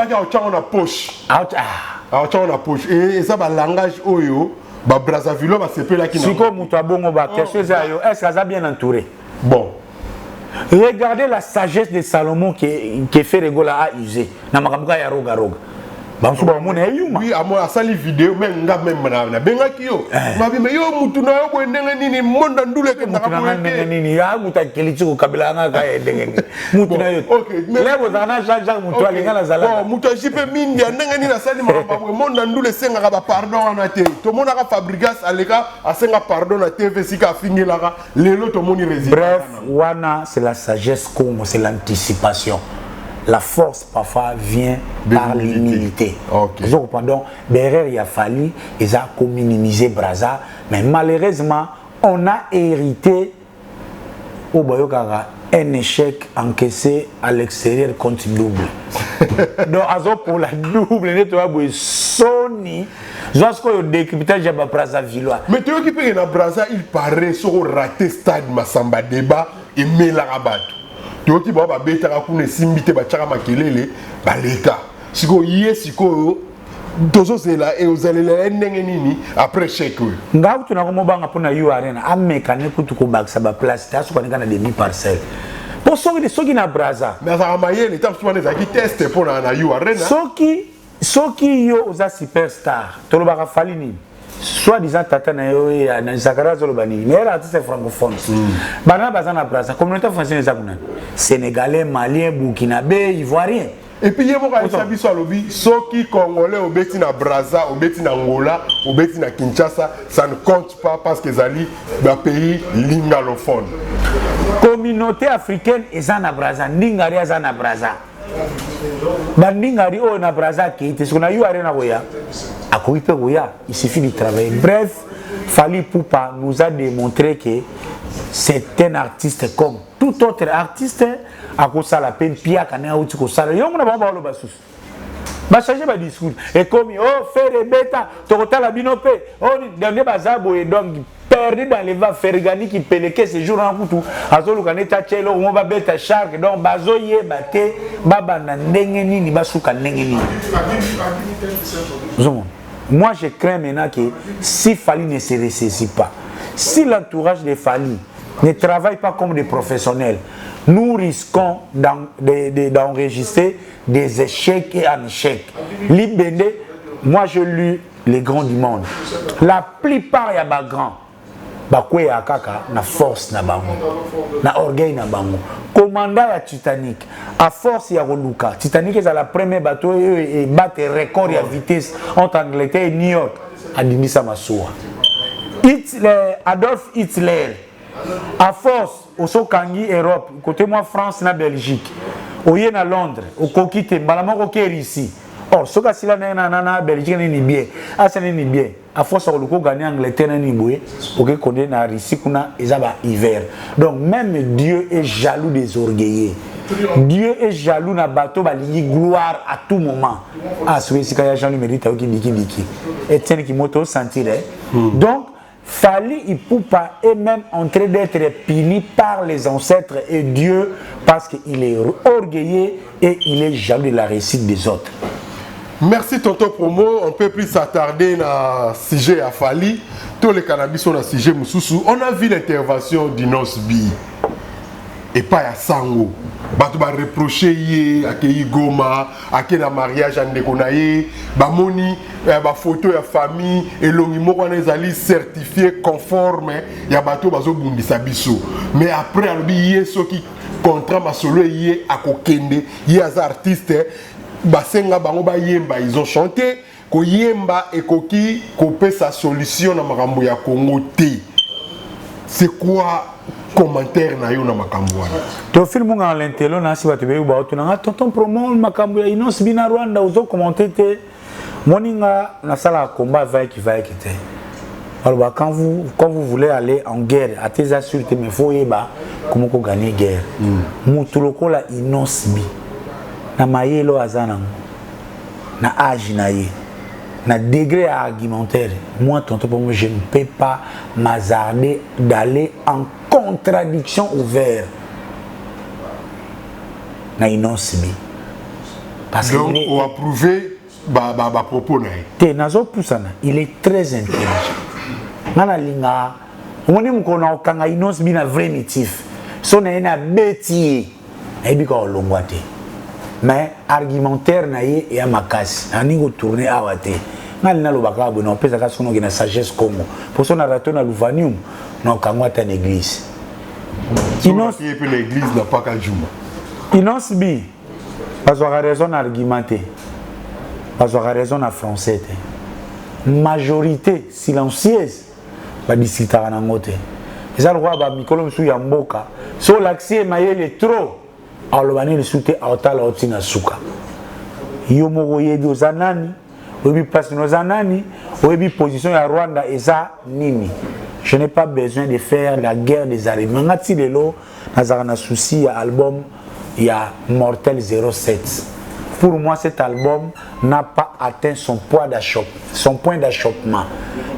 la poche. On a poche. Et ça, le langage oyo, Brazzaville, c'est peu là qui n'a pas. Si comme Moutabongo, est-ce que ça a bien entouré? Bon. Regardez la sagesse de Salomon qui fait Regola à user. Namakamka ya roga roga. Oui, à moi, ça les vidéos, même là, même là, ben là qui yo. Ma vie, mais yo, mutuna yo, bon, n'engue ni monde andoule que n'a pas n'engue ni ya, muta kelichi ko kabila nga kaya n'engue. Mutuna yo. Ok. Là, vous en avez Jean-Jacques Moutoua, les gars, la zala. Bon, Moutoua, j'y peux mine, ya n'engue ni la salle, mais monde andoule senga ba pardon en até. Tout le monde a fabrigas à l'éga, à senga pardon à TV, si ka fini là, les lots, tout le monde y réside. Bref, wana, c'est la sagesse comme c'est l'anticipation. La force parfois vient par l'humilité. Okay. Pendant derrière il a fallu ils ont minimiser Brazza, mais malheureusement on a hérité au Boyokara un échec encaissé à l'extérieur contre double. Donc pour la double nettoyer Sony jusqu'au décryptage de Brazzavillois. Mais tu vois qui peut na Brazza il paraît sur raté stade Masamba Débat et Melarabat. Tu vois qui va bêter à couper simbité bachara makelele baleka. Siko yé siko tozo c'est là et vous allez les nini après chèque. Ngabu tu na komo banga pona yu arena amekane kutu ko bag saba place ta so kana demi parcelle. Pour soki na Brazza. Mais ça maye les temps souvent les qui teste pour na yu arena. Soki yo oza superstar. Tolo baka falini. Soit disant tata na yo ya na Zakara Zolobani mais elle artiste francophone bana bazana Brazza communauté française ezakuna sénégalais malien burkinabé ivoirien et puis yebo ka isabi so lobi soki congolais obeti na Brazza obeti na Angola obeti na Kinshasa ça ne compte pas parce que zali ba pays lingalophone communauté africaine ezana Brazza ndingari ezana Brazza bandingari o na Brazza qui était ce qu'on a eu arena goya. Il suffit de travailler. Bref, Fally Ipupa nous a démontré que c'est un artiste comme tout autre artiste. À cause de la peine, Pia Kana ou Tiko Sala. Yon n'a pas le basus. Bah changer ma discours. Et comme oh faire bêta, Torota la binope. Oh dernier bazabo et donc perdu dans les va fergani qui peleke ces jours en coutou. Azolo kaneta chelo on va bêta shark donc bazoye bate baba na ndengeni ni basuka ndengeni. Moi, je crains maintenant que si Fally ne se ressaisit pas, si l'entourage de Fally ne travaille pas comme des professionnels, nous risquons d'enregistrer des échecs et un échec. Libende, moi je lis les grands du monde. La plupart il y a des grands. Bakwe ya kaka na force na bango na orgueil na bango commandant ya Titanic à force ya Luka Titanic est la première bateau et battre record ya vitesse entre Angleterre et New York adimisa masuwa Hitler Adolf Hitler à force au sokangi Europe côté moi France na Belgique oye na Londres au kokite balama ko ici or soka sila na Belgique ni bien asa ni bien à force de gagner Angleterre ni boye pour qu'on ait na Russie kuna ezaba hiver donc même Dieu est jaloux des orgueillés Dieu est jaloux na bateau balingi gloire à tout moment ah celui ci kaya Jean-Louis mérite qui diki et tiens qui moto sentir donc Fally Ipupa est même en train d'être puni par les ancêtres et Dieu parce qu'il est orgueilleux et il est jaloux de la réussite des autres. Merci tonton Promo, on peut plus s'attarder dans le sujet à Fally. Tous les cannabis sont dans le sujet Moussoussou. On a vu l'intervention d'Inosbi et pas à Sango. Bato ba reprocher à Kei Goma, à Kei na mariage à Ndekonaye, ba moni ba photo ya famille et l'ongimo qu'on les ali certifié conforme ya bato bazo bundisa biso. Mais après alobi yeso qui contrat ma solo yé à kokende, yé az artiste basenga bango ba yemba ils ont chanté ko yemba et koki kopé sa solution na makambo ya Congo T. C'est quoi commentaire na yo na makambo wana? To film nga l'intelo na si bato be ba otunanga tonton Promo makambo ya Inosbi na Rwanda ozo commenter te moninga na sala combat va qui te. Alors quand vous voulez aller en guerre à tes assuretés mais faut yeba comment ko gagner guerre. Mutuloko la Inosbi na mayelo azana na âge na ye na degré argumentaire moi tonton pour moi je ne peux pas m'hasarder d'aller en contradiction ouverte na Inosbi parce que donc on a prouvé ba propos na te nazo pusana il est très intelligent ngana linga ngoni mukona okanga Inosbi na vrai motif so na ena beti ebi ko longwa te mais argumentaire na ye et à makasi ani go tourner awate ngali na lobaka bo na pesa ka sono na sagesse Congo pour son rato na Louvanium na kangwa ta l'église Inosbi pe l'église n'a pas qu'à juma Inosbi parce qu'on a raison d'argumenter parce qu'on a raison en français majorité silencieuse ba disitara na ngote eza roi ba mikolo msu ya mboka so l'accès mayele trop alobani le soute aotala otina suka yo moko yebi ozanani oyebi place nozanani oyebi position ya Rwanda eza nini. Je n'ai pas besoin de faire la guerre des arguments ngati lelo nazara na souci ya album ya Mortel 07. Pour moi cet album n'a pas atteint son point d'achoppement.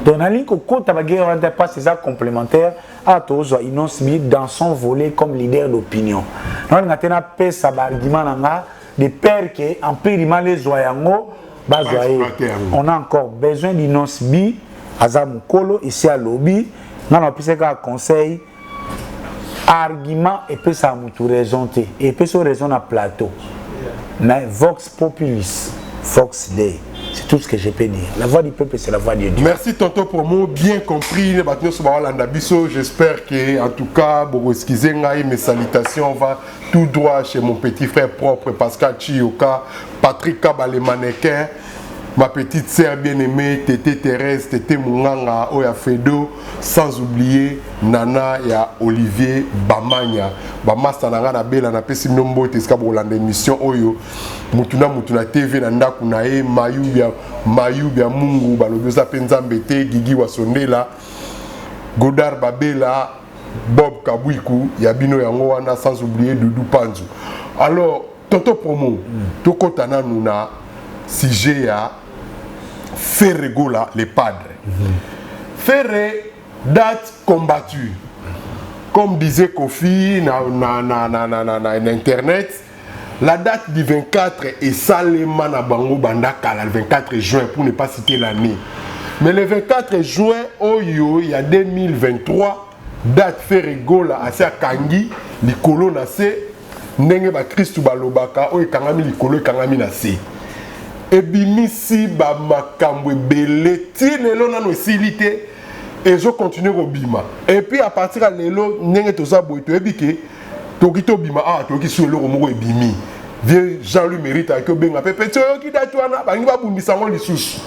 Donc na linko kota ba guerre Rwanda pas c'est ça complémentaire à tozo Inosbi dans son volet comme leader d'opinion. Non ngatena pesa ba argument nanga de père que en périment les zoyango bazoye. On a encore besoin d'Inosbi Azamukolo ici à lobby non on peut un conseil argument et peut ça mutu raison et peut so raison à plateau mais vox populis vox dei c'est tout ce que je peux dire. La voix du peuple c'est la voix de Dieu. Merci tonton pour moi bien compris les bâtiments sur Biso. J'espère que en tout cas bon excusez mes salutations va tout droit chez mon petit frère propre Pascal Chioka, Patrick Kabale mannequin, ma petite sœur bien-aimée Tété Thérèse, Tété Munganga, Oya Fedo, sans oublier Nana et Olivier Bamanya. Bamasta nanga na bela na pesi nombo teska bolanda émission oyo. Mutuna TV na ndaku na e mayu bya mungu balobiza penza mbete Gigi Wasondela, Godard Babela, Bob Kabwiku, Yabino yango wana sans oublier Doudou Panzu. Alors, tonto promo, tokotana nuna sujet à Ferre Gola, les padres. Ferre, date combattue. Comme disait Kofi na internet, la date du 24 est Salema na Bango Bandaka, le 24 juin, pour ne pas citer l'année. Mais le 24 juin, Oyo, il y a 2023, date Ferre Gola, à Kangi, les colons nassé, Nenge ba Christou Balobaka, Oyo Kangami, les colons Kangami nassé. Et bimisi ba makambo belé tine lo na no silité et je continue au bima et puis à partir à lelo nenge toza boito ebike tokito bima ah toki sur le moko ebimi vieux Jean-Louis Mérite que benga pepe to ki datwana ba ngi ba bundisa ngo lisusu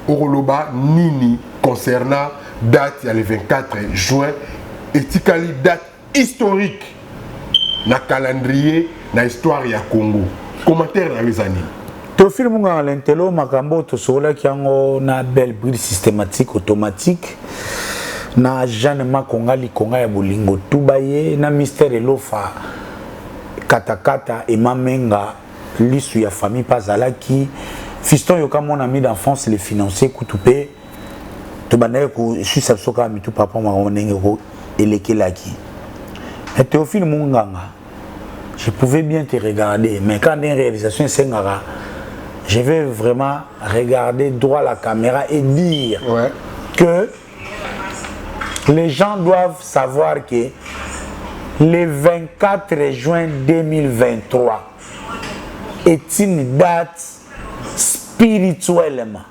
okoloba nini concernant date ya le 24 juin et tikali date historique na calendrier na histoire ya Congo. Commentaire na les années. To film nga l'entelo makambo to sola kiango na belle bride systématique automatique na Jeanne Makonga likonga ya bolingo tubaye na mystère elofa katakata et mamenga lisu ya famille pazalaki fiston yoka mon ami d'enfance le financier kutupe to banaye ko suis sabsoka mitu papa maonenge ko elekelaki et Théophile Munganga je pouvais bien te regarder mais quand une réalisation sengara je vais vraiment regarder droit la caméra et dire que les gens doivent savoir que le 24 juin 2023 est une date spirituellement,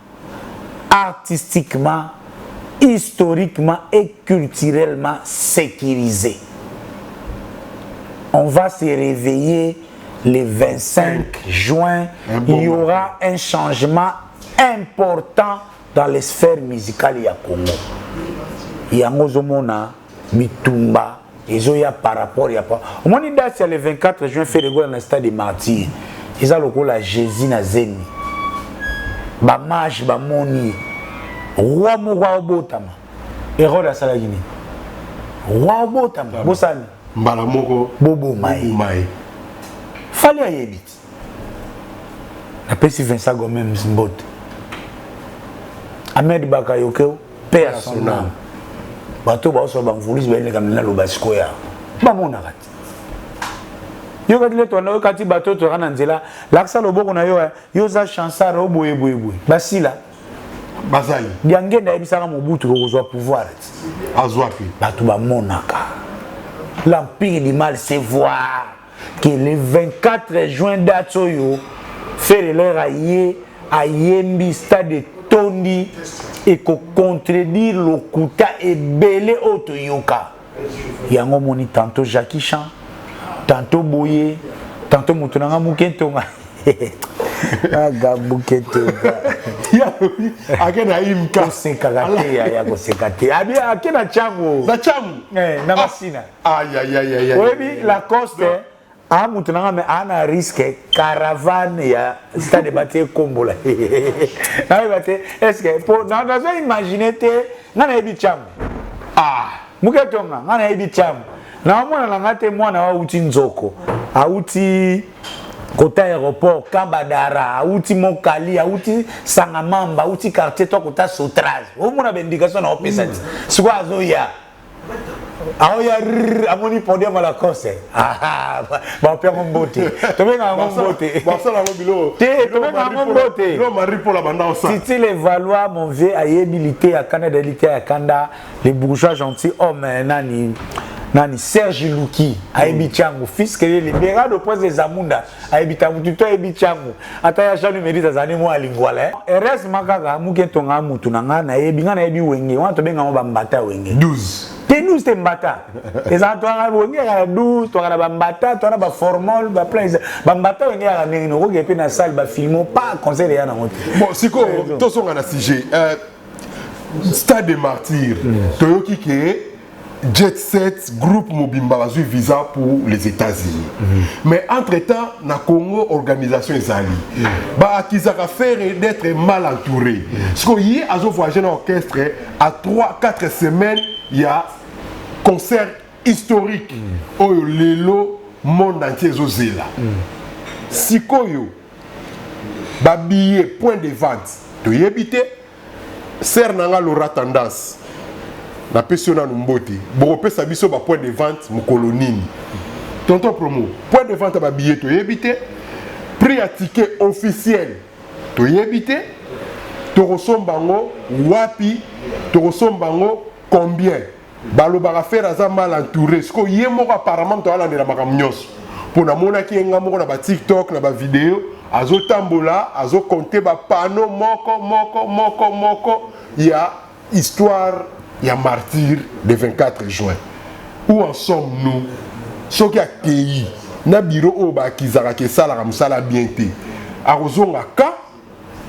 artistiquement, historiquement et culturellement sécurisée. On va se réveiller le 25 juin, il y aura un changement important dans les sphères musicales ya Congo. Yango zomona mitumba ezoya par rapport ya pas. Au moment date le 24 juin fait dans le stade des Martyrs. Ils a lokola Jésus na zeni. Ba mage ba moni. Roi moko obotama. Erreur asala gini. Roi obotama. Bosani. Mbala moko bobo mai. Mai. Fallait y éviter. napesi Vincent Gomez mbote Ahmed Bakayoko paix à son âme bato baoso bamvulisi baende kamina lobasiko ya bamona kati yo kati le tona yo kati bato to kana nzela laksa loboko na yo yo za chansara oboye basila bazali biangenda ebisaka mobutu kozwa pouvoir azwa pe bato bamonaka l'empire du mal c'est voir que le 24 juin d'Atsoyo fait leur à Yembi stade Tondi et qu'on contredire le Kuta et belé Otoyoka. Yango moni tantôt Jackie Chan, tantôt Boye, tantôt Moutonanga Mukentonga. Aga Mukentonga. Akena imka. Sekagate ya ko sekate. Abi akena chango. Na chango. Na masina. Aïe aïe aïe aïe. Oui, la coste. Ah, maintenant, mais on a risqué caravane ya stade bâti combo là. Est-ce que pour dans imaginer te ngana ebicham. Ah, muketonga ngana ebicham. Na mwana na ngate mwana wa uti nzoko. Auti kota aéroport Kabadara, auti Mokali, auti Sangamamba, auti quartier to kota Sotrage. O mona bendication na opesa. Siko azoya. Aoya amoni podium à la course. Ah, ba pia ngombote. Tobenga ngombote. Ba sala ngobilo. Te tobenga ngombote. Lo mari pour la banda osa. Titi les Valois mon vieux ayébilité à Canada milité à Kanda, les bourgeois gentils hommes nani Serge Luki ayebi-changu fils que les libéraux de prince des Amunda ayebita mututo ayebi-changu ataya janu mérite azani mo alingwala RS makaka mukentonga mutu nanga na yebi ngana yebi wenge wana tobenga mo bambata wenge 12 te nous te mbata ezanto nga wenge ya 12 to kana bambata to na ba formol ba plein bambata wenge ya ngi no ko pe na salle ba filmo pas conseil ya na ngote bon siko to songa na sujet stade des martyrs toyoki ke Jet Set, groupe Mobimba a eu visa pour les États-Unis. Mais entre-temps, na Congo, organisation Ezali. Bah, qu'ils ont affaire d'être mal entourés. Parce que hier, à voyagé dans l'orchestre, à 3-4 semaines, il y a concert historique. Au Lelo, monde entier, Zozela. Sikoyo, bah, billet, point de vente. Tu y habites, Cernanga l'aura tendance. La personne a mbote. Bon, ça biso ba point de vente mon colonine. Tonton promo. Point de vente à billet to yebité. Prix à ticket officiel. To yebité. To resombango wapi. To resombango combien. Balo ba faire aza mal entouré. Ce ko yemo apparemment to ala ndela makamnyos. Pour na mona ki nga moko na ba TikTok na ba vidéo. Azo tambola, azo compter ba panneau moko. Il y a histoire. Il y a martyr le 24 juin. Où en sommes-nous? Ce qui a pays, na bureau au bas qui zara que ça la ramsala bienté. A Rozongaka,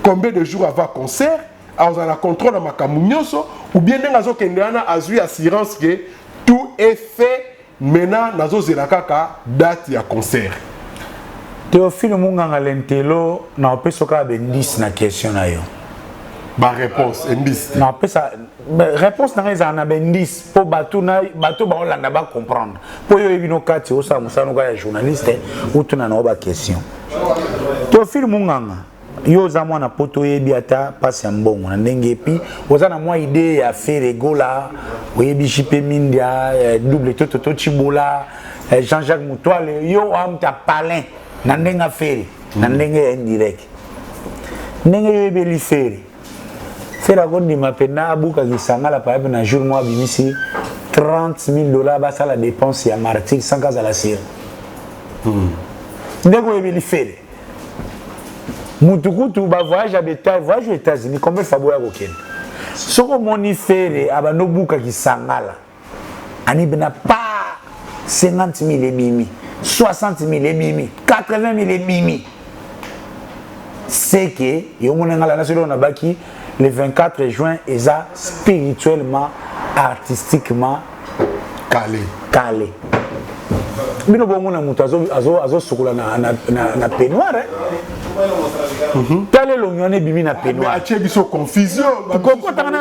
combien de jours avant concert? A la contrôle de Makamunyoso ou bien dans la Kendiana a eu assurance que tout est fait maintenant dans la kaka date ya concert. Théophile Munganga Lentelo na pesoka ben 10 na question na yo. Ma réponse indice. Non, ça réponse na eza na bendis pour bato ba Hollande ba comprendre. Pour yo ebino kati o sa musano ka journaliste ou tuna na ba question. Théophile Munganga yo za mwana poto yebi ata passe mbongo na ndenge epi oza na mwa idée ya faire gola oyebi jipe mindia double toto chibola Jean-Jacques Moutoile yo amta palin na ndenga faire na ndenge indirect. Ndenge yo ebeli faire c'est la grande mapena abuka kisanga la par na jour moi bimisi $30,000 ba ça la dépense ya martyr sans cas à la cire. Ndeko ebeli fere. Mutukutu ba voyage aux États-Unis combien fabo ya kokenda. Soko moni fere abano buka kisanga la. Ani bena pas 50,000 et mimi, 60,000 et mimi, 80,000 et mimi. C'est que yo monanga la national na baki le 24 juin, ils ont spirituellement, artistiquement calé. Mais nous avons un soukula na peignoir. Tel est l'union et bimi na peignoir. Mais il y a confusion. Pourquoi tu as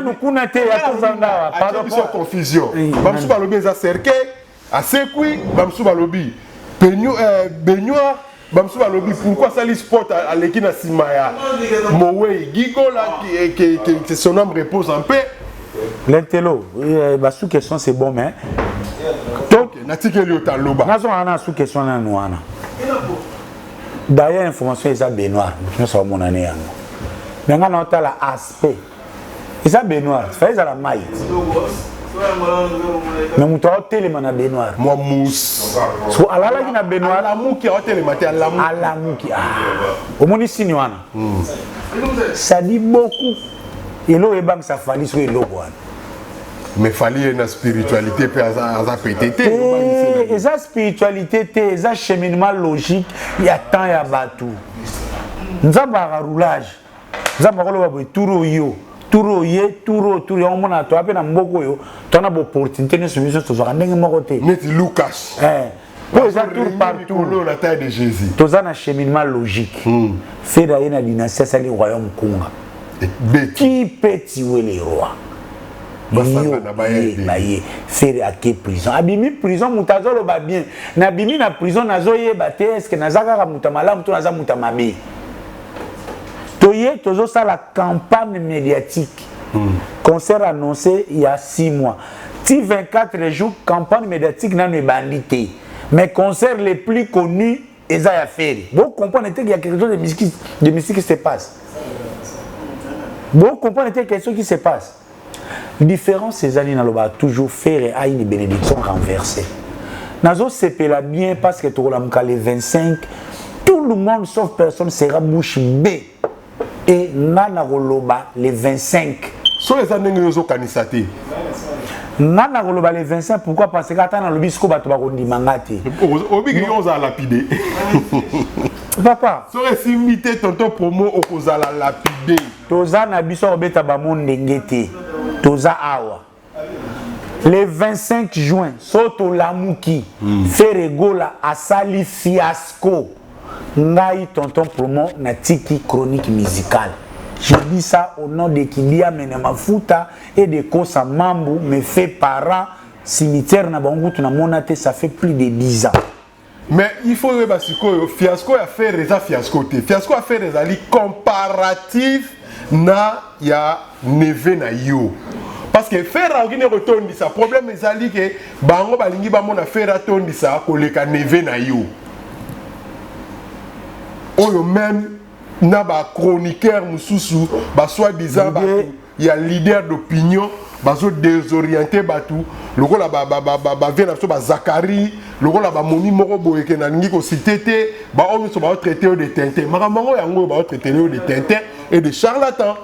confusion. Bamsou balobi za cercueil, à sekoui, bamsou balobi peignoir, Bamsou a lobby pourquoi ça les sport à l'équipe na Simaya Mowe Gigola que son âme repose en paix. L'intello, sous question c'est bon mais donc natike liota loba. Nazo ana sous question na noana. D'ailleurs information est à Benoît, nous sommes mon année. Mais on a la aspect. Et ça Benoît, fait la maille. Mais mon toit télé na Benoît. Moi mousse. So alala qui na Benoît, la mou qui a télé matin la mou. Ala mou qui au moni sinuana. Ça dit beaucoup. Et l'eau est banque ça fallait sur l'eau quoi. Mais fallait une spiritualité pour ça péter. Et ça spiritualité, ça cheminement logique, il y a temps il y a batou. Nous avons un roulage. Nous avons un touro yo. Touro ye, touro, on m'a toi à peine un moko yo. Tu as une opportunité de se mettre sur un dingue moroté. Mais Lucas. Pour ça tour partout. La taille de Jésus. Tu as un cheminement logique. Fait d'ailleurs la dynastie c'est le royaume Konga. Qui peut tuer les rois? Faire à quelle prison? Abimi prison mutazolo ba bien. Na bimi na prison nazoye bate est-ce que nazaka ka mutamala muto naza mutamabe. Toye tozo ça la campagne médiatique. Concert annoncé il y a 6 mois. Ti 24 jours campagne médiatique n'a ne bandité. Mais concert les plus connus ils a faire. Vous comprenez qu'il y a quelque chose de mystique qui se passe. Vous comprenez quelque chose qui se passe. Différence ces années n'a toujours fait à une bénédiction renversée. Nazo sepela bien parce que tu as les 25, tout le monde sauf personne sera bouche B. Et nana roloba les 25. So les années nous ont canissaté. Nana roloba les 25 pourquoi parce que quand on a le bisco bato ba kondi mangati. Obi qui on a lapidé. Papa, so les imité tonton promo au koza la lapidé. Toza na biso obeta ba monde ngete. Toza awa. Le 25 juin, Soto Lamouki, Ferregola Asali Fiasco. Ngai tonton promo na tiki chronique musicale. Je dis ça au nom de Kilia Menemafuta et de Kosa Mambu, mes faits parents, cimetière na Bangutu na Monate, ça fait plus de 10 ans. Mais il faut que Fiasco a fait des fiasco. Fiasco a fait des alliés comparatifs na ya neve na yo. Parce que faire aucune retourne ça problème est ali que bango balingi ba mona faire retourne ça koleka neve na yo. Oyo même na ba chroniqueur mususu ba soi-disant ba il y a leader d'opinion bazo désorienté batu lokola ba vient na so ba Zakari lokola ba momi moko boye ke na ngi ko cité ba on so ba traiter de tintin makambo yango ba traiter de tintin et de charlatan.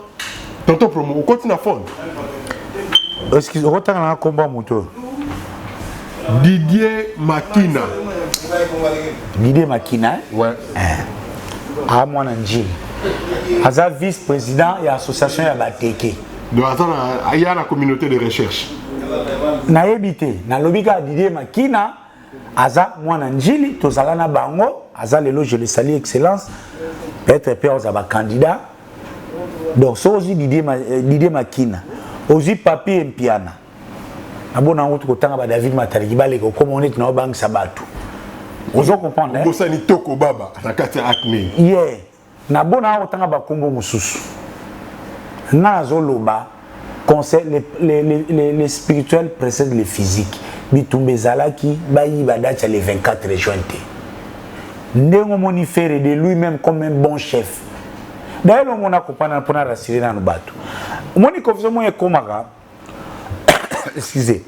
Tonton promo on continue à fond. Est-ce que retourne dans un combat moto? Didier Makina. Didier Makina? Ouais. Ah, moi, Nanji. Aza vice-président et association à Bateke. Donc, il y a la communauté de recherche. Na ebité, na lobika Didier Makina, Aza moi Nanjili, Tozalana Bango, Aza lelo je le salue excellence, peut-être père aux candidat. Donc, ça aussi Didier Makina. Aussi papier et piano. Abona autre côté David Matari baleko comme on est dans banque sabatu. Vous comprenez hein? Bossa ni toko baba na kati acne. Yeah. Na bona autant ba kombo mususu. Na zoloba conseil les spirituels précèdent les physiques. Bitumbe zalaki bayi badacha le 24 juin. Ndengo moni faire de lui-même comme un bon chef. D'ailleurs on a compris pour na rassurer na batu. Moni confusion mo ekomaka. Excusez.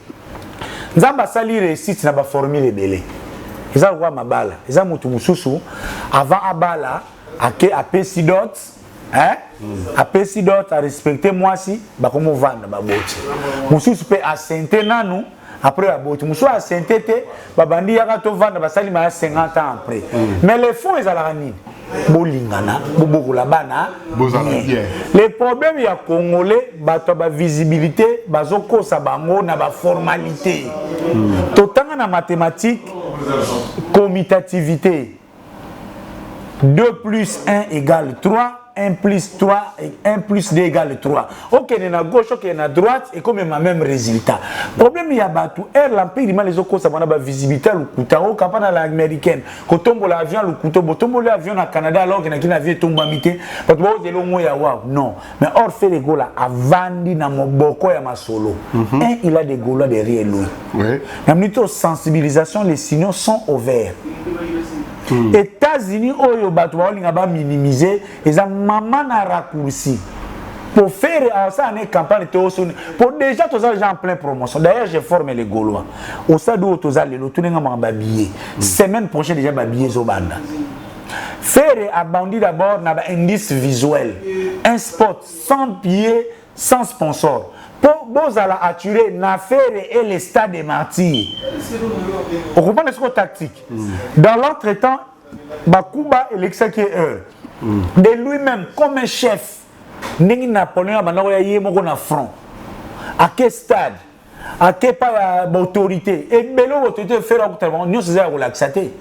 Nzamba sali réussite na ba formule belé. Ils ont mabala. Ils ont mutu mususu avant abala a pesidot hein a pesidot a respecter moi si ba komo vendre ba boti. Mususu pe asente nanu après la boti. Mususu asente te ba bandi yaka to vendre ba sali ma 50 ans après. Mais les fonds ils ala nini? Bolingana, bobokola bana. Les problèmes ya congolais bato ba visibilité bazoko sa bango na ba formalité. Totanga na mathématiques commutativité 2 plus 1 égale 3 1 plus 3 et 1 plus 2 égale 3. Ok, il y a à gauche, ok, il y a à droite, et comme il y a le même résultat. Le problème, il y a tout. L'empire, il y a les autres, ça va avoir visibilité, le couteau, quand on a l'américaine, quand on a l'avion, le couteau, quand on a l'avion au Canada, alors qu'il y a un avion tombé à mité, parce que c'est le mot yawa. Non. Mais or, fait les gola, avant dit dans mon boko, il y a ma solo. Il a des gola derrière lui. Oui. La minute sensibilisation, les signaux sont ouverts. États-Unis, oyo bato ba minimiser, ils ont maman na raccourci. Pour faire ça, une campagne pour déjà tous les gens en pleine promotion. D'ailleurs, j'ai formé les Gaulois. Au stade où tous les tout les gens m'ont habillé. Semaine prochaine déjà habillé Zobanda. Faire abandi d'abord n'a pas indice visuel, un spot sans pied, sans sponsor. Pour vous allez attirer l'affaire et les stades des martyrs. On comprend ce tactique. Dans l'entretemps, Bakuba et l'exécuteur de lui-même comme un chef. Nengi Napoléon a yé moko na front. À quel stade? À quelle autorité? Et belo autorité faire autrement. Nous c'est relaxaté.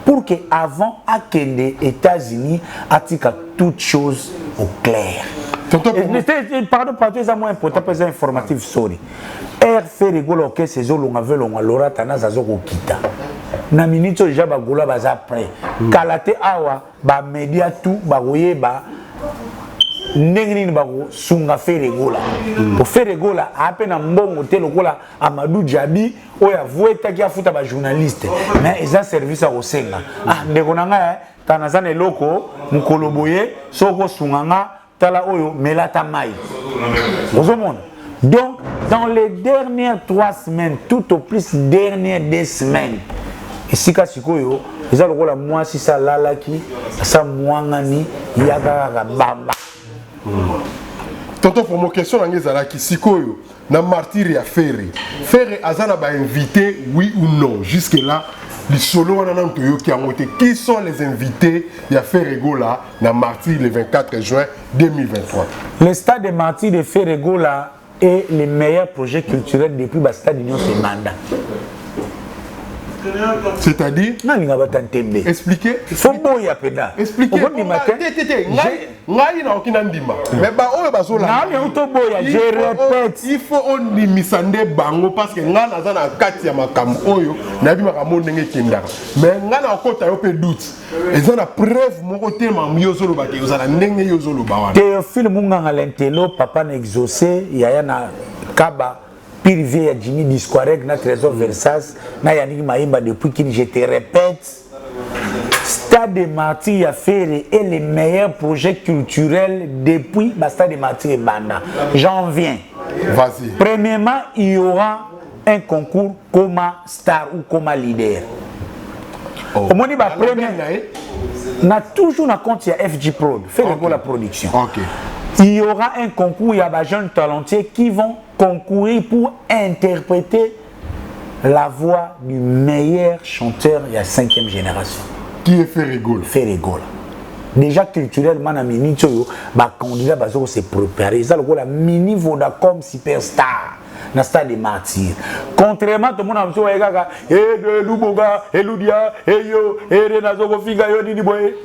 Pour que avant à les États-Unis attique toutes choses au clair. Pardon, pardon, c'est moins important, c'est informatif, sorry. R fait rigoler que ces eaux l'ont avait l'on l'aura tana zazoko kita. Na minute déjà bagola baza prêt. Kalate awa ba média tout ba voyer ba ndengini bago sunga fait rigola. Pour faire rigola à peine un bon hôtel lokola Amadou Djabi oya voeta ki afuta ba journaliste. Mais ils ont service à osenga. Ah ndekonanga tanazane loko mukoloboye soko sunganga tala oyo melata mai. Donc dans les dernières 3 semaines, tout au plus dernières 2 semaines, ici ka sikoyo, eza lokola moi si ça lalaki, ça mwangani yaga bamba. Tonton pour mon question na ngezalaki sikoyo na martyr ya Ferré. Ferré azana ba invité oui ou non jusque là. Les solo qui sont les invités il y a Ferregola na martyr le 24 juin 2023. Le stade des martyrs de Ferregola est le meilleur projet culturel depuis le stade d'Union Semanda. C'est-à-dire expliquez. Expliquez. Je répète, il faut on dimisande bango parce que nga naza na kati ya makambo oyo na bi makambo ndenge kindaka. Mais nga na kota yo pe doute. Eza na preuve moko te ma yozolo ba ke yozala ndenge yozolo ba wana. Théophile Munganga Lentelo papa na exaucé yaya na Kaba Pirivier ya Jimmy Disquareg na Trésor Versas na Yannick Maïmba depuis qu'il je te répète. Stade des Martyrs a fait est le meilleur projet culturel depuis le Stade des Martyrs et Banda. J'en viens. Vas-y. Premièrement, il y aura un concours comme star ou comme leader. Oh. Au moment où on a toujours un compte à FG Prod, fait la production. Okay. Il y aura un concours, il y a des jeunes talentueux qui vont concourir pour interpréter la voix du meilleur chanteur de la 5e génération. Qui est Ferregola? Ferregola. Déjà culturellement, na mini choyo, ba candidat bazo se préparer. Ça le la mini Vodacom superstar. Na stade des martyrs. Contrairement tout le monde a dit gaga de Luboga, Eludia, yo, Renazo Gofiga yo ni boy.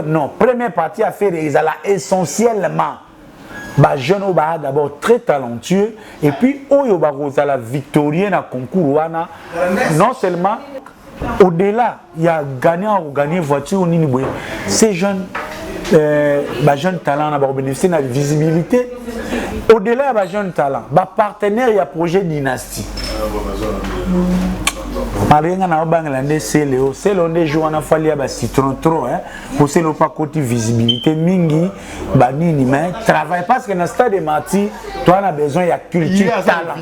Non, première partie à faire ils là essentiellement ba jeune oba d'abord très talentueux et puis oyo ba la victorien na concours wana non seulement au-delà il y a gagnant ou gagner voiture ou nini boy. Ces jeunes jeune talent na ba bénéficier de visibilité. Au-delà de jeune talent, ba partenaire il y a projet dynastie. Marenga na Bangladesh c'est le jour na fali ba citron trop hein pour c'est le pas côté visibilité mingi ba nini mais travail parce que dans stade des martyrs toi on a besoin il y a culture talent.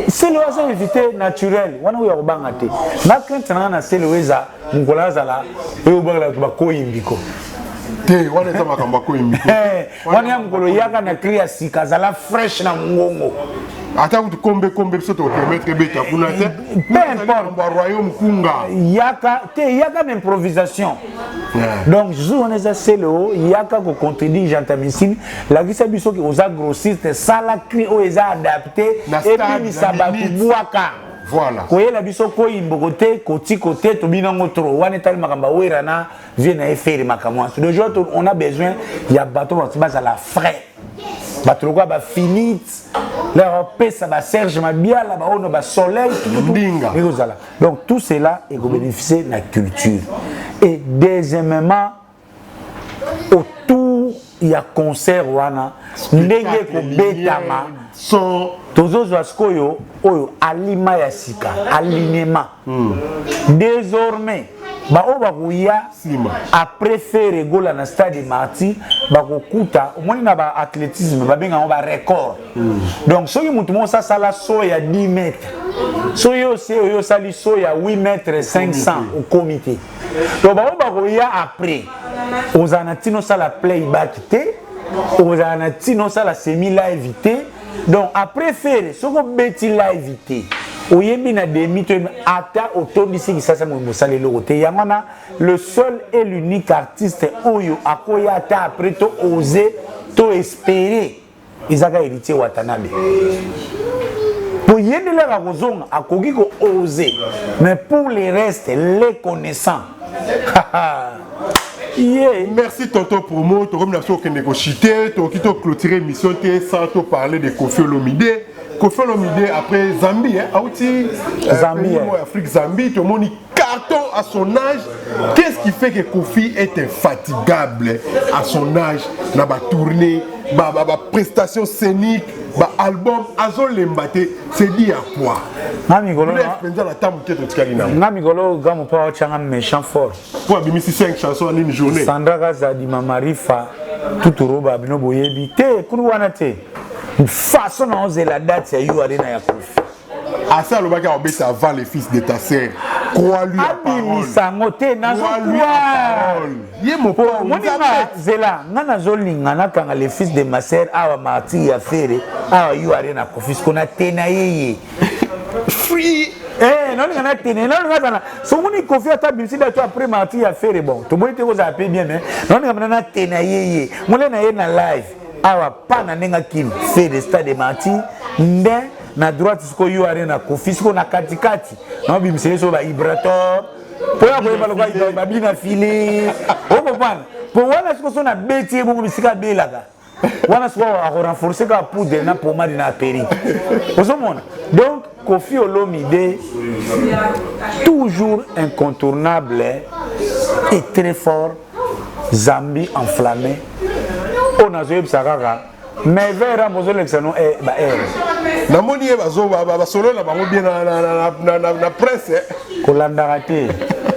C'est le hasard invité naturel wana uya obangate na kentana na c'est le weza ngola zala e obangala ba ko imbiko te wana za makamba ko imbiko wana ya mkolo yaka na clear sika zala fresh na ngongo. Attends, combien de temps permettre beta kuna te peu importe royaume kunga yaka une improvisation. Donc je on est assez le yaka ko contredire jantamissine la gisa biso ki oza grossiste ça la cri o eza adapté et puis mi sabatu buaka Voilà. Koyela biso ko imbokote koti côté to binango trop. Wana tal makamba wera na vient na faire makamwa. De jour on a besoin il y a bateau à la frais. Bateau quoi ba finit. Leur pesa ba Serge Mabiala ba ono ba soleil tout. Donc tout cela est bénéficier de la culture. Et deuxièmement autour il y a concert wana ndenge ko betama son tozozo askoyo oyo alima ya sika alignement désormais ba o ba kuya après faire regola na stade Marty ba kokuta omoni na ba athlétisme ba benga ba record donc soki mutu mo sa sala so ya 10 mètres soyo se oyo sali so ya 8 mètres 500 au comité donc ba o ba kuya après ozanatino sala playback te ozanatino sala semi live te. Donc après faire ce qu'on bêtit live té oyebi na demi to ata otondisi ki sasa mo mosale lokote yamana le seul et l'unique artiste oyo akoya ata après to oser to espérer izaka héritier Watanabe pour yendela ka kozonga akoki ko oser mais pour les restes les connaissants Yeah. Merci tonton pour moi. Tu as négocié, tu as clôturé l'émission sans te parler de Koffi Olomide. Koffi Olomide après Zambie, Zambie, Afrique, Zambie, tout le monde carton à son âge. Qu'est-ce qui fait que Koffi est infatigable à son âge? Dans la tournée, la prestation scénique, l'album, Azo Lembate, c'est dit à quoi? Namigolo, gamu pa changa méchant fort. Pour abimi 5 chansons en une journée. Sandra Gaza di Mamarifa, tout roba bino boyebi te kuruwana te. Façon on ze la date ya you arena ya Koffi. Asa lo baka obéit avant les fils de ta sœur. Crois-lui à parole. Sangote nazo croire. Ye mo pa monima zela ngana zolinga na kanga les fils de ma sœur awa Marty ya fere awa you arena Koffi skona tena yeye. Free. Eh, non, on a tenu, non, on a son unique Koffi à ta bimsi d'ailleurs après Marty a fait bon. Tout le monde était aux appels bien, mais non, on a tenu, on a na live. Awa pas na nenga kim fait des stades de Marty, ndé na droite ce qu'on y a na Koffi, ce qu'on a katikati. Non, bimsi so ba vibrateur. Pour la voir le gars, il va bien filer. On comprend. Pour voir ce qu'on a bêté, bon, bimsi ka belaga. Wana soit à renforcer ka poudre na pomade na péri. Donc Koffi Olomide toujours incontournable et très fort. Zambie enflammé. On a joué Sarara. Mais vers Rambozo l'examen est na moni e bazo ba solo na bango bien na presse Kolanda raté.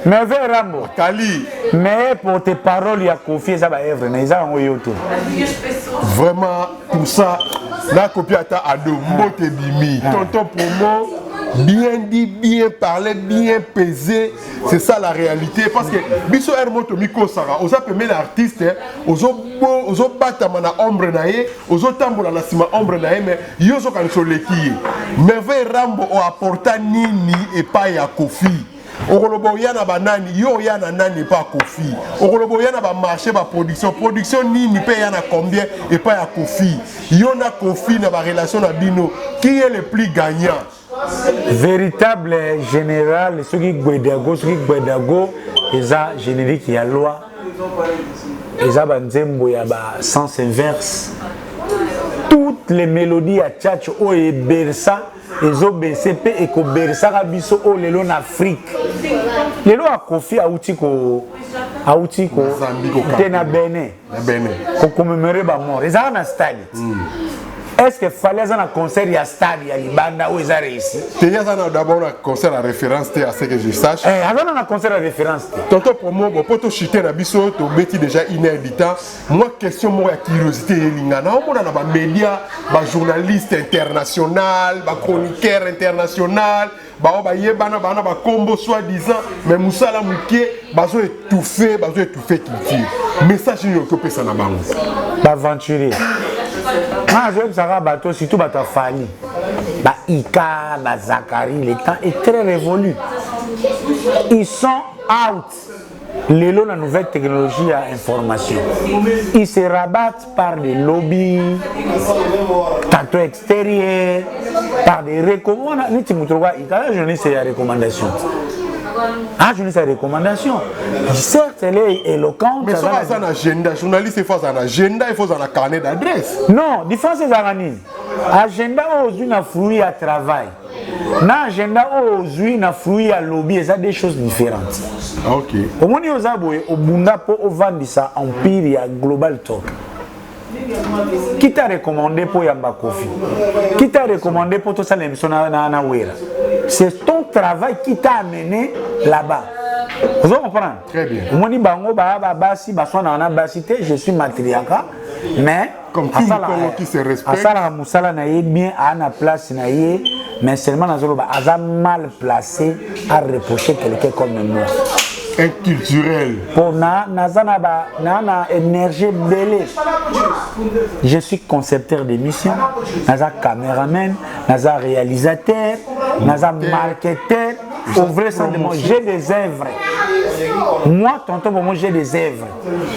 Mais vers Rambo Kali. Mais pour tes paroles il y a Koffi ça va œuvre na isa ngo yoto. Vraiment pour ça la copie ata ado mbote bimi tonton promo bien dit, bien parlé, bien pesé, c'est ça la réalité parce que biso hermoto miko sara oza permet l'artiste ozo batama na ombre nae ozo tambola na sima ombre nae mais yozo kan soleki merveille Rambo o apporta nini et pas ya Koffi. Okolobo yana banani yo yana nani pas Koffi. Okolobo yana ba marché ba production nini pe yana combien et pas ya Koffi. Yo na Koffi na ba relation na bino qui est le plus gagnant? Véritable général ceux qui Gwedago eza générique ya loi eza banzembo ya ba sens inverse toutes les mélodies à tchatch o e bersa ezo BCP et ko bersa ka biso o lelo na Afrique lelo a Koffi auti ko tena Benin ko commémorer ba mort eza na stade. Est-ce que fallait un concert à stade à Libanda ou ils ont réussi? Il y a d'abord un concert à référence à ce que je sache. Alors on a un concert à référence. Tonton pour moi, pour te chuter na biso, to beti déjà inédita. Moi question moi curiosité lingana. On a ba média, ba journaliste international, ba chroniqueur international, ba yebana ba combo soi-disant, mais musala muké, bazo étouffé culture. Message yo ko pesa na bango. Ba aventurier. Ah, je sais bateau, surtout bateau Fali. Bah, Ika, bah, Zachary, le temps est très révolu. Ils sont out. les lots de la nouvelle technologie à information. Ils se rabattent par des lobbies, tantôt extérieurs, par des recommandations. Je ne sais pas recommandation. Ah, je ne sais pas recommandation. Certes, elle est éloquente. Mais ça va un agenda. Journaliste, il faut un agenda, il faut un carnet d'adresse. Non, différence c'est Zarani. Agenda aujourd'hui n'a fruit à travail. L'agenda aujourd'hui n'a fruit à lobby. C'est des choses différentes. Ok. Au moins, il y a au Bunda pour vendre ça Empire Global Talk. Qui t'a recommandé pour Yamba Kofi? Qui t'a recommandé pour tout ça l'émission na Wera? C'est ton travail qui t'a amené là-bas. Vous comprenez? Très bien. Moi, ni bango ba basi baswa na basité, je suis matriarcat, mais comme tout le qui se respecte. Asala musala na ye bien à na place na ye, mais seulement na zolo ba aza mal placé à reprocher quelqu'un comme moi. Inculturel. Pour na énergie belé. Je suis concepteur d'émissions, naza caméraman, naza réalisateur, naza marketeur. Au vrai sens de moi, j'ai des œuvres. Moi, tonton pour moi, j'ai des œuvres.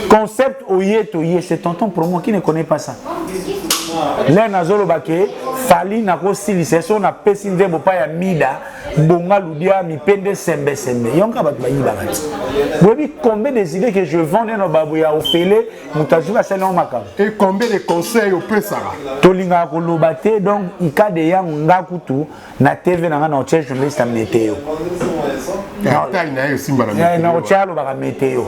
Concept oye, c'est tonton pour moi qui ne connaît pas ça. Là, nazolo bake, fali na ko silise so na pesi ndebo pa ya mida, bonga ludia mi pende sembe. Yonka bat bayi bagati. Bobi combien des idées que je vends dans babuya ofele, mutazuka sele on makam. Et combien de conseils au pesara? Tolinga ko lobate donc ika de ya ngakutu na TV na na oche journaliste à météo. Na ochalo ba météo.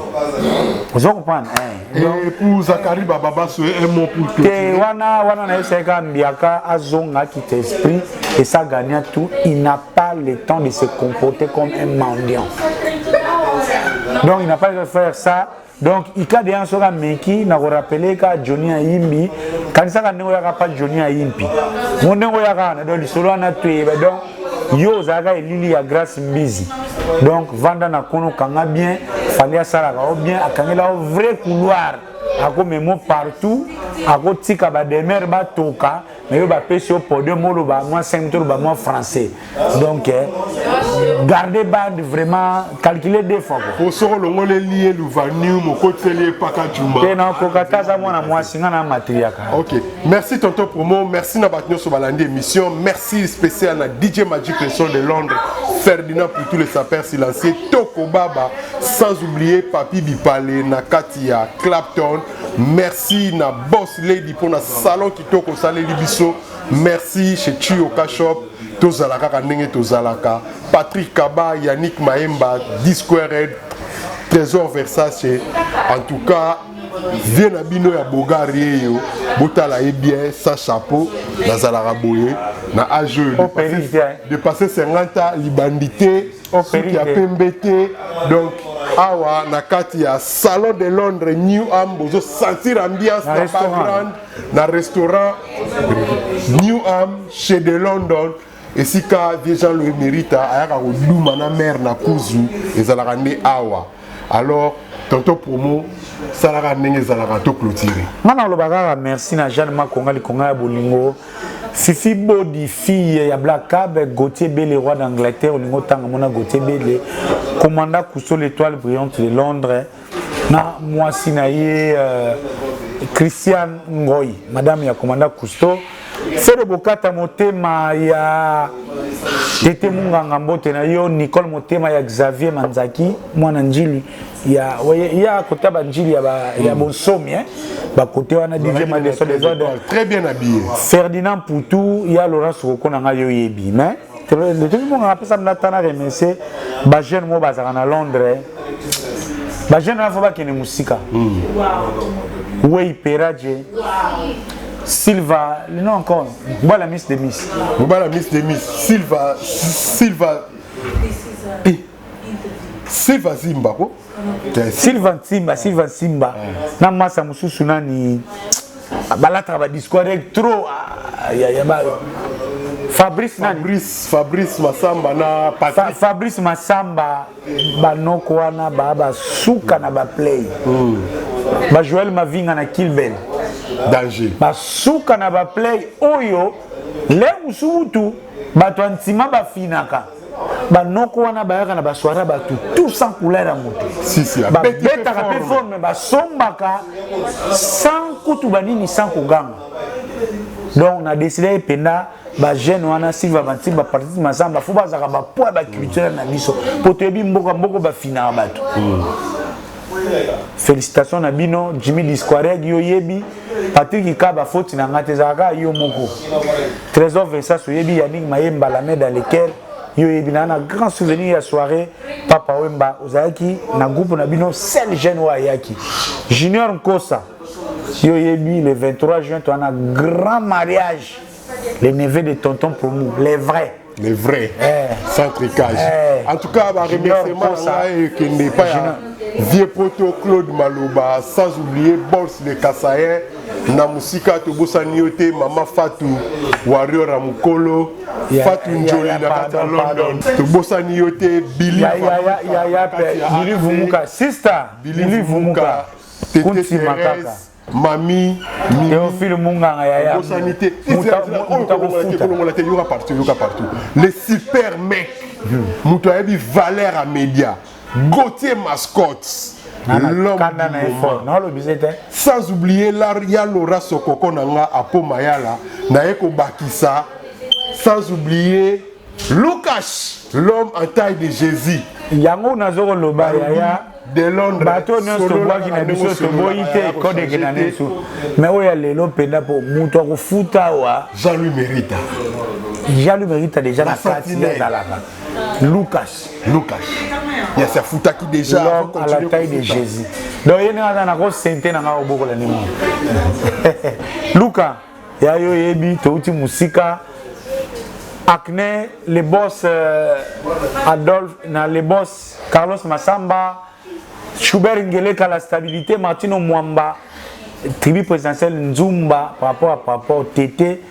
Vous comprenez? Et pour Zakari Baba, c'est un mot pour tout. Wana na yoseka mbiaka azonga qui t'esprit et ça gagne tout. Il n'a pas le temps de se comporter comme un mendiant. Donc il n'a pas de faire ça. Donc il y a des gens qui n'a rappelé que Johnny Ayimbi quand ça n'a pas Johnny Ayimbi. Mon nom est dans le solo na tué donc yo zaga elili ya grâce mbizi. Donc vanda na kono kanga bien fallait ça la bien akangela au vrai couloir. Ako memo partout, ako tika ba demer ba toka, mais yo ba pesi au podium molo ba moi 5 tours ba moi français. Donc garder bande vraiment calculer deux fois. Pour ce le ngole lié le vanu mo kotele paka jumba. Tena ko kataza mwana mwasi ngana matriaka. OK. Merci tonton promo, merci na batnyo so balandi émission, merci spécial na DJ Magic le son de Londres, Ferdinand pour tous les sapeurs silencieux, Toko Baba, sans oublier Papi Bipale na Katia Clapton. Merci na Boss Lady pour na salon qui toko salé libiso. Merci chez Chioka Shop. Tozalaka kanenge tozalaka. Patrick Kaba, Yannick Maemba, Disquared, Trésor Versace. En tout cas, viens à Bino ya Bogari yo. Botala e bien sa chapeau na zalaka boye na âge de passer 50 ans libandité qui a pembete donc awa na kati ya salon de Londres New Am bozo sentir ambiance na background na restaurant New Am chez de London et si ka des gens le mérite ayaka ko duma na mer na kuzu ezalaka ne awa alors tonton promo salaka ndenge ezalaka to clôturer ngana lobaka merci na Jeanne Makonga likonga ya bolingo Fifi Bodi fille ya Black Cab Gauthier Bele roi d'Angleterre olingo tanga mona Gauthier Bele commandant Cousteau l'étoile brillante de Londres na moi sinaye Christian Ngoy madame ya commandant Cousteau Fere Bokata motema ya Tete Munganga mbote na yo Nicole motema ya Xavier Manzaki mwana njili ya kotaba njili ya bonsomi ba côté wana DJ Madeso des ordres très bien habillé Ferdinand Poutou ya Laurent Sokoko na yo yebi mais le tout le monde a pensé na tana remercier ba jeune mo bazaka na Londres ba jeune na foba kene musika oui Peraje Silva, le nom encore, voilà Miss de Miss. Voilà Miss de Miss. Silva Zimba ko? Silva Zimba. Na masa mususu nani balata ba discours trop Fabrice Masamba na Fabrice Masamba banoko wana baba suka na ba play. Ba Joël Mavinga na Kilbel. Danger. Basuka na ba play oyo le usutu bato antima ba finaka ba noko wana ba yaka na ba soirée ba tout sans couleur à moto si ba beta ka performe ba sombaka sans kutu banini sans kuganga donc on a décidé penda ba jeune wana Silva Banti ba partie masamba faut ba zaka ba poids ba culture na biso pour te bi mboka ba fina bato. Félicitations na bino Jimmy Disquareg yo yebi Patrick Kaba faute na ngate zaka yo moko Trésor Versa so yebi Yannick Mayemba la main dans lesquels yo yebi na grand souvenir ya soirée Papa Wemba ozaki na groupe na bino seul jeune wa yaki Junior Nkosa yo yebi le 23 juin tu as un grand mariage les neveux de tonton Promu les vrais sans tricage. En tout cas, bah, remerciement qui n'est pas vieux poteau Claude Maloba, sans oublier Bols le Kassayen, Namusika Tobosaniote, Mama Fatou, Warrior Ramukolo, Fatou Njoli na London, Tobosaniote, Billy Vumuka, Sister, Billy Vumuka, Kunti Makaka. Mami, Théophile Munganga Yaya. Sanité. Il y aura partout. Les super mecs. Moutaïbi Valère à média. Gauthier Mascotte. L'homme sans oublier Laria Laura Sokoko Nanga Apo Mayala. Naeko Bakissa. Sans oublier Lucas, l'homme en taille de Jésus. Yango Nazoro Loba Yaya. De Londres. Bateau non stoboa qui n'a biso stoboité code qui n'a nesu. Mais où ya lelo penda po muto ko futa wa Jean-Louis Mérita. Jean-Louis Mérita déjà na partie dans la Lucas. Il y a sa futa qui déjà à la taille de Jésus. Donc il y a na ko sente na nga oboko la nimo. Lucas ya yo yebi to uti musika Acne les boss Adolphe na les boss Carlos Massamba Schubert Ngeleka la stabilité Martino Mwamba tribu présidentielle Nzumba par rapport au TT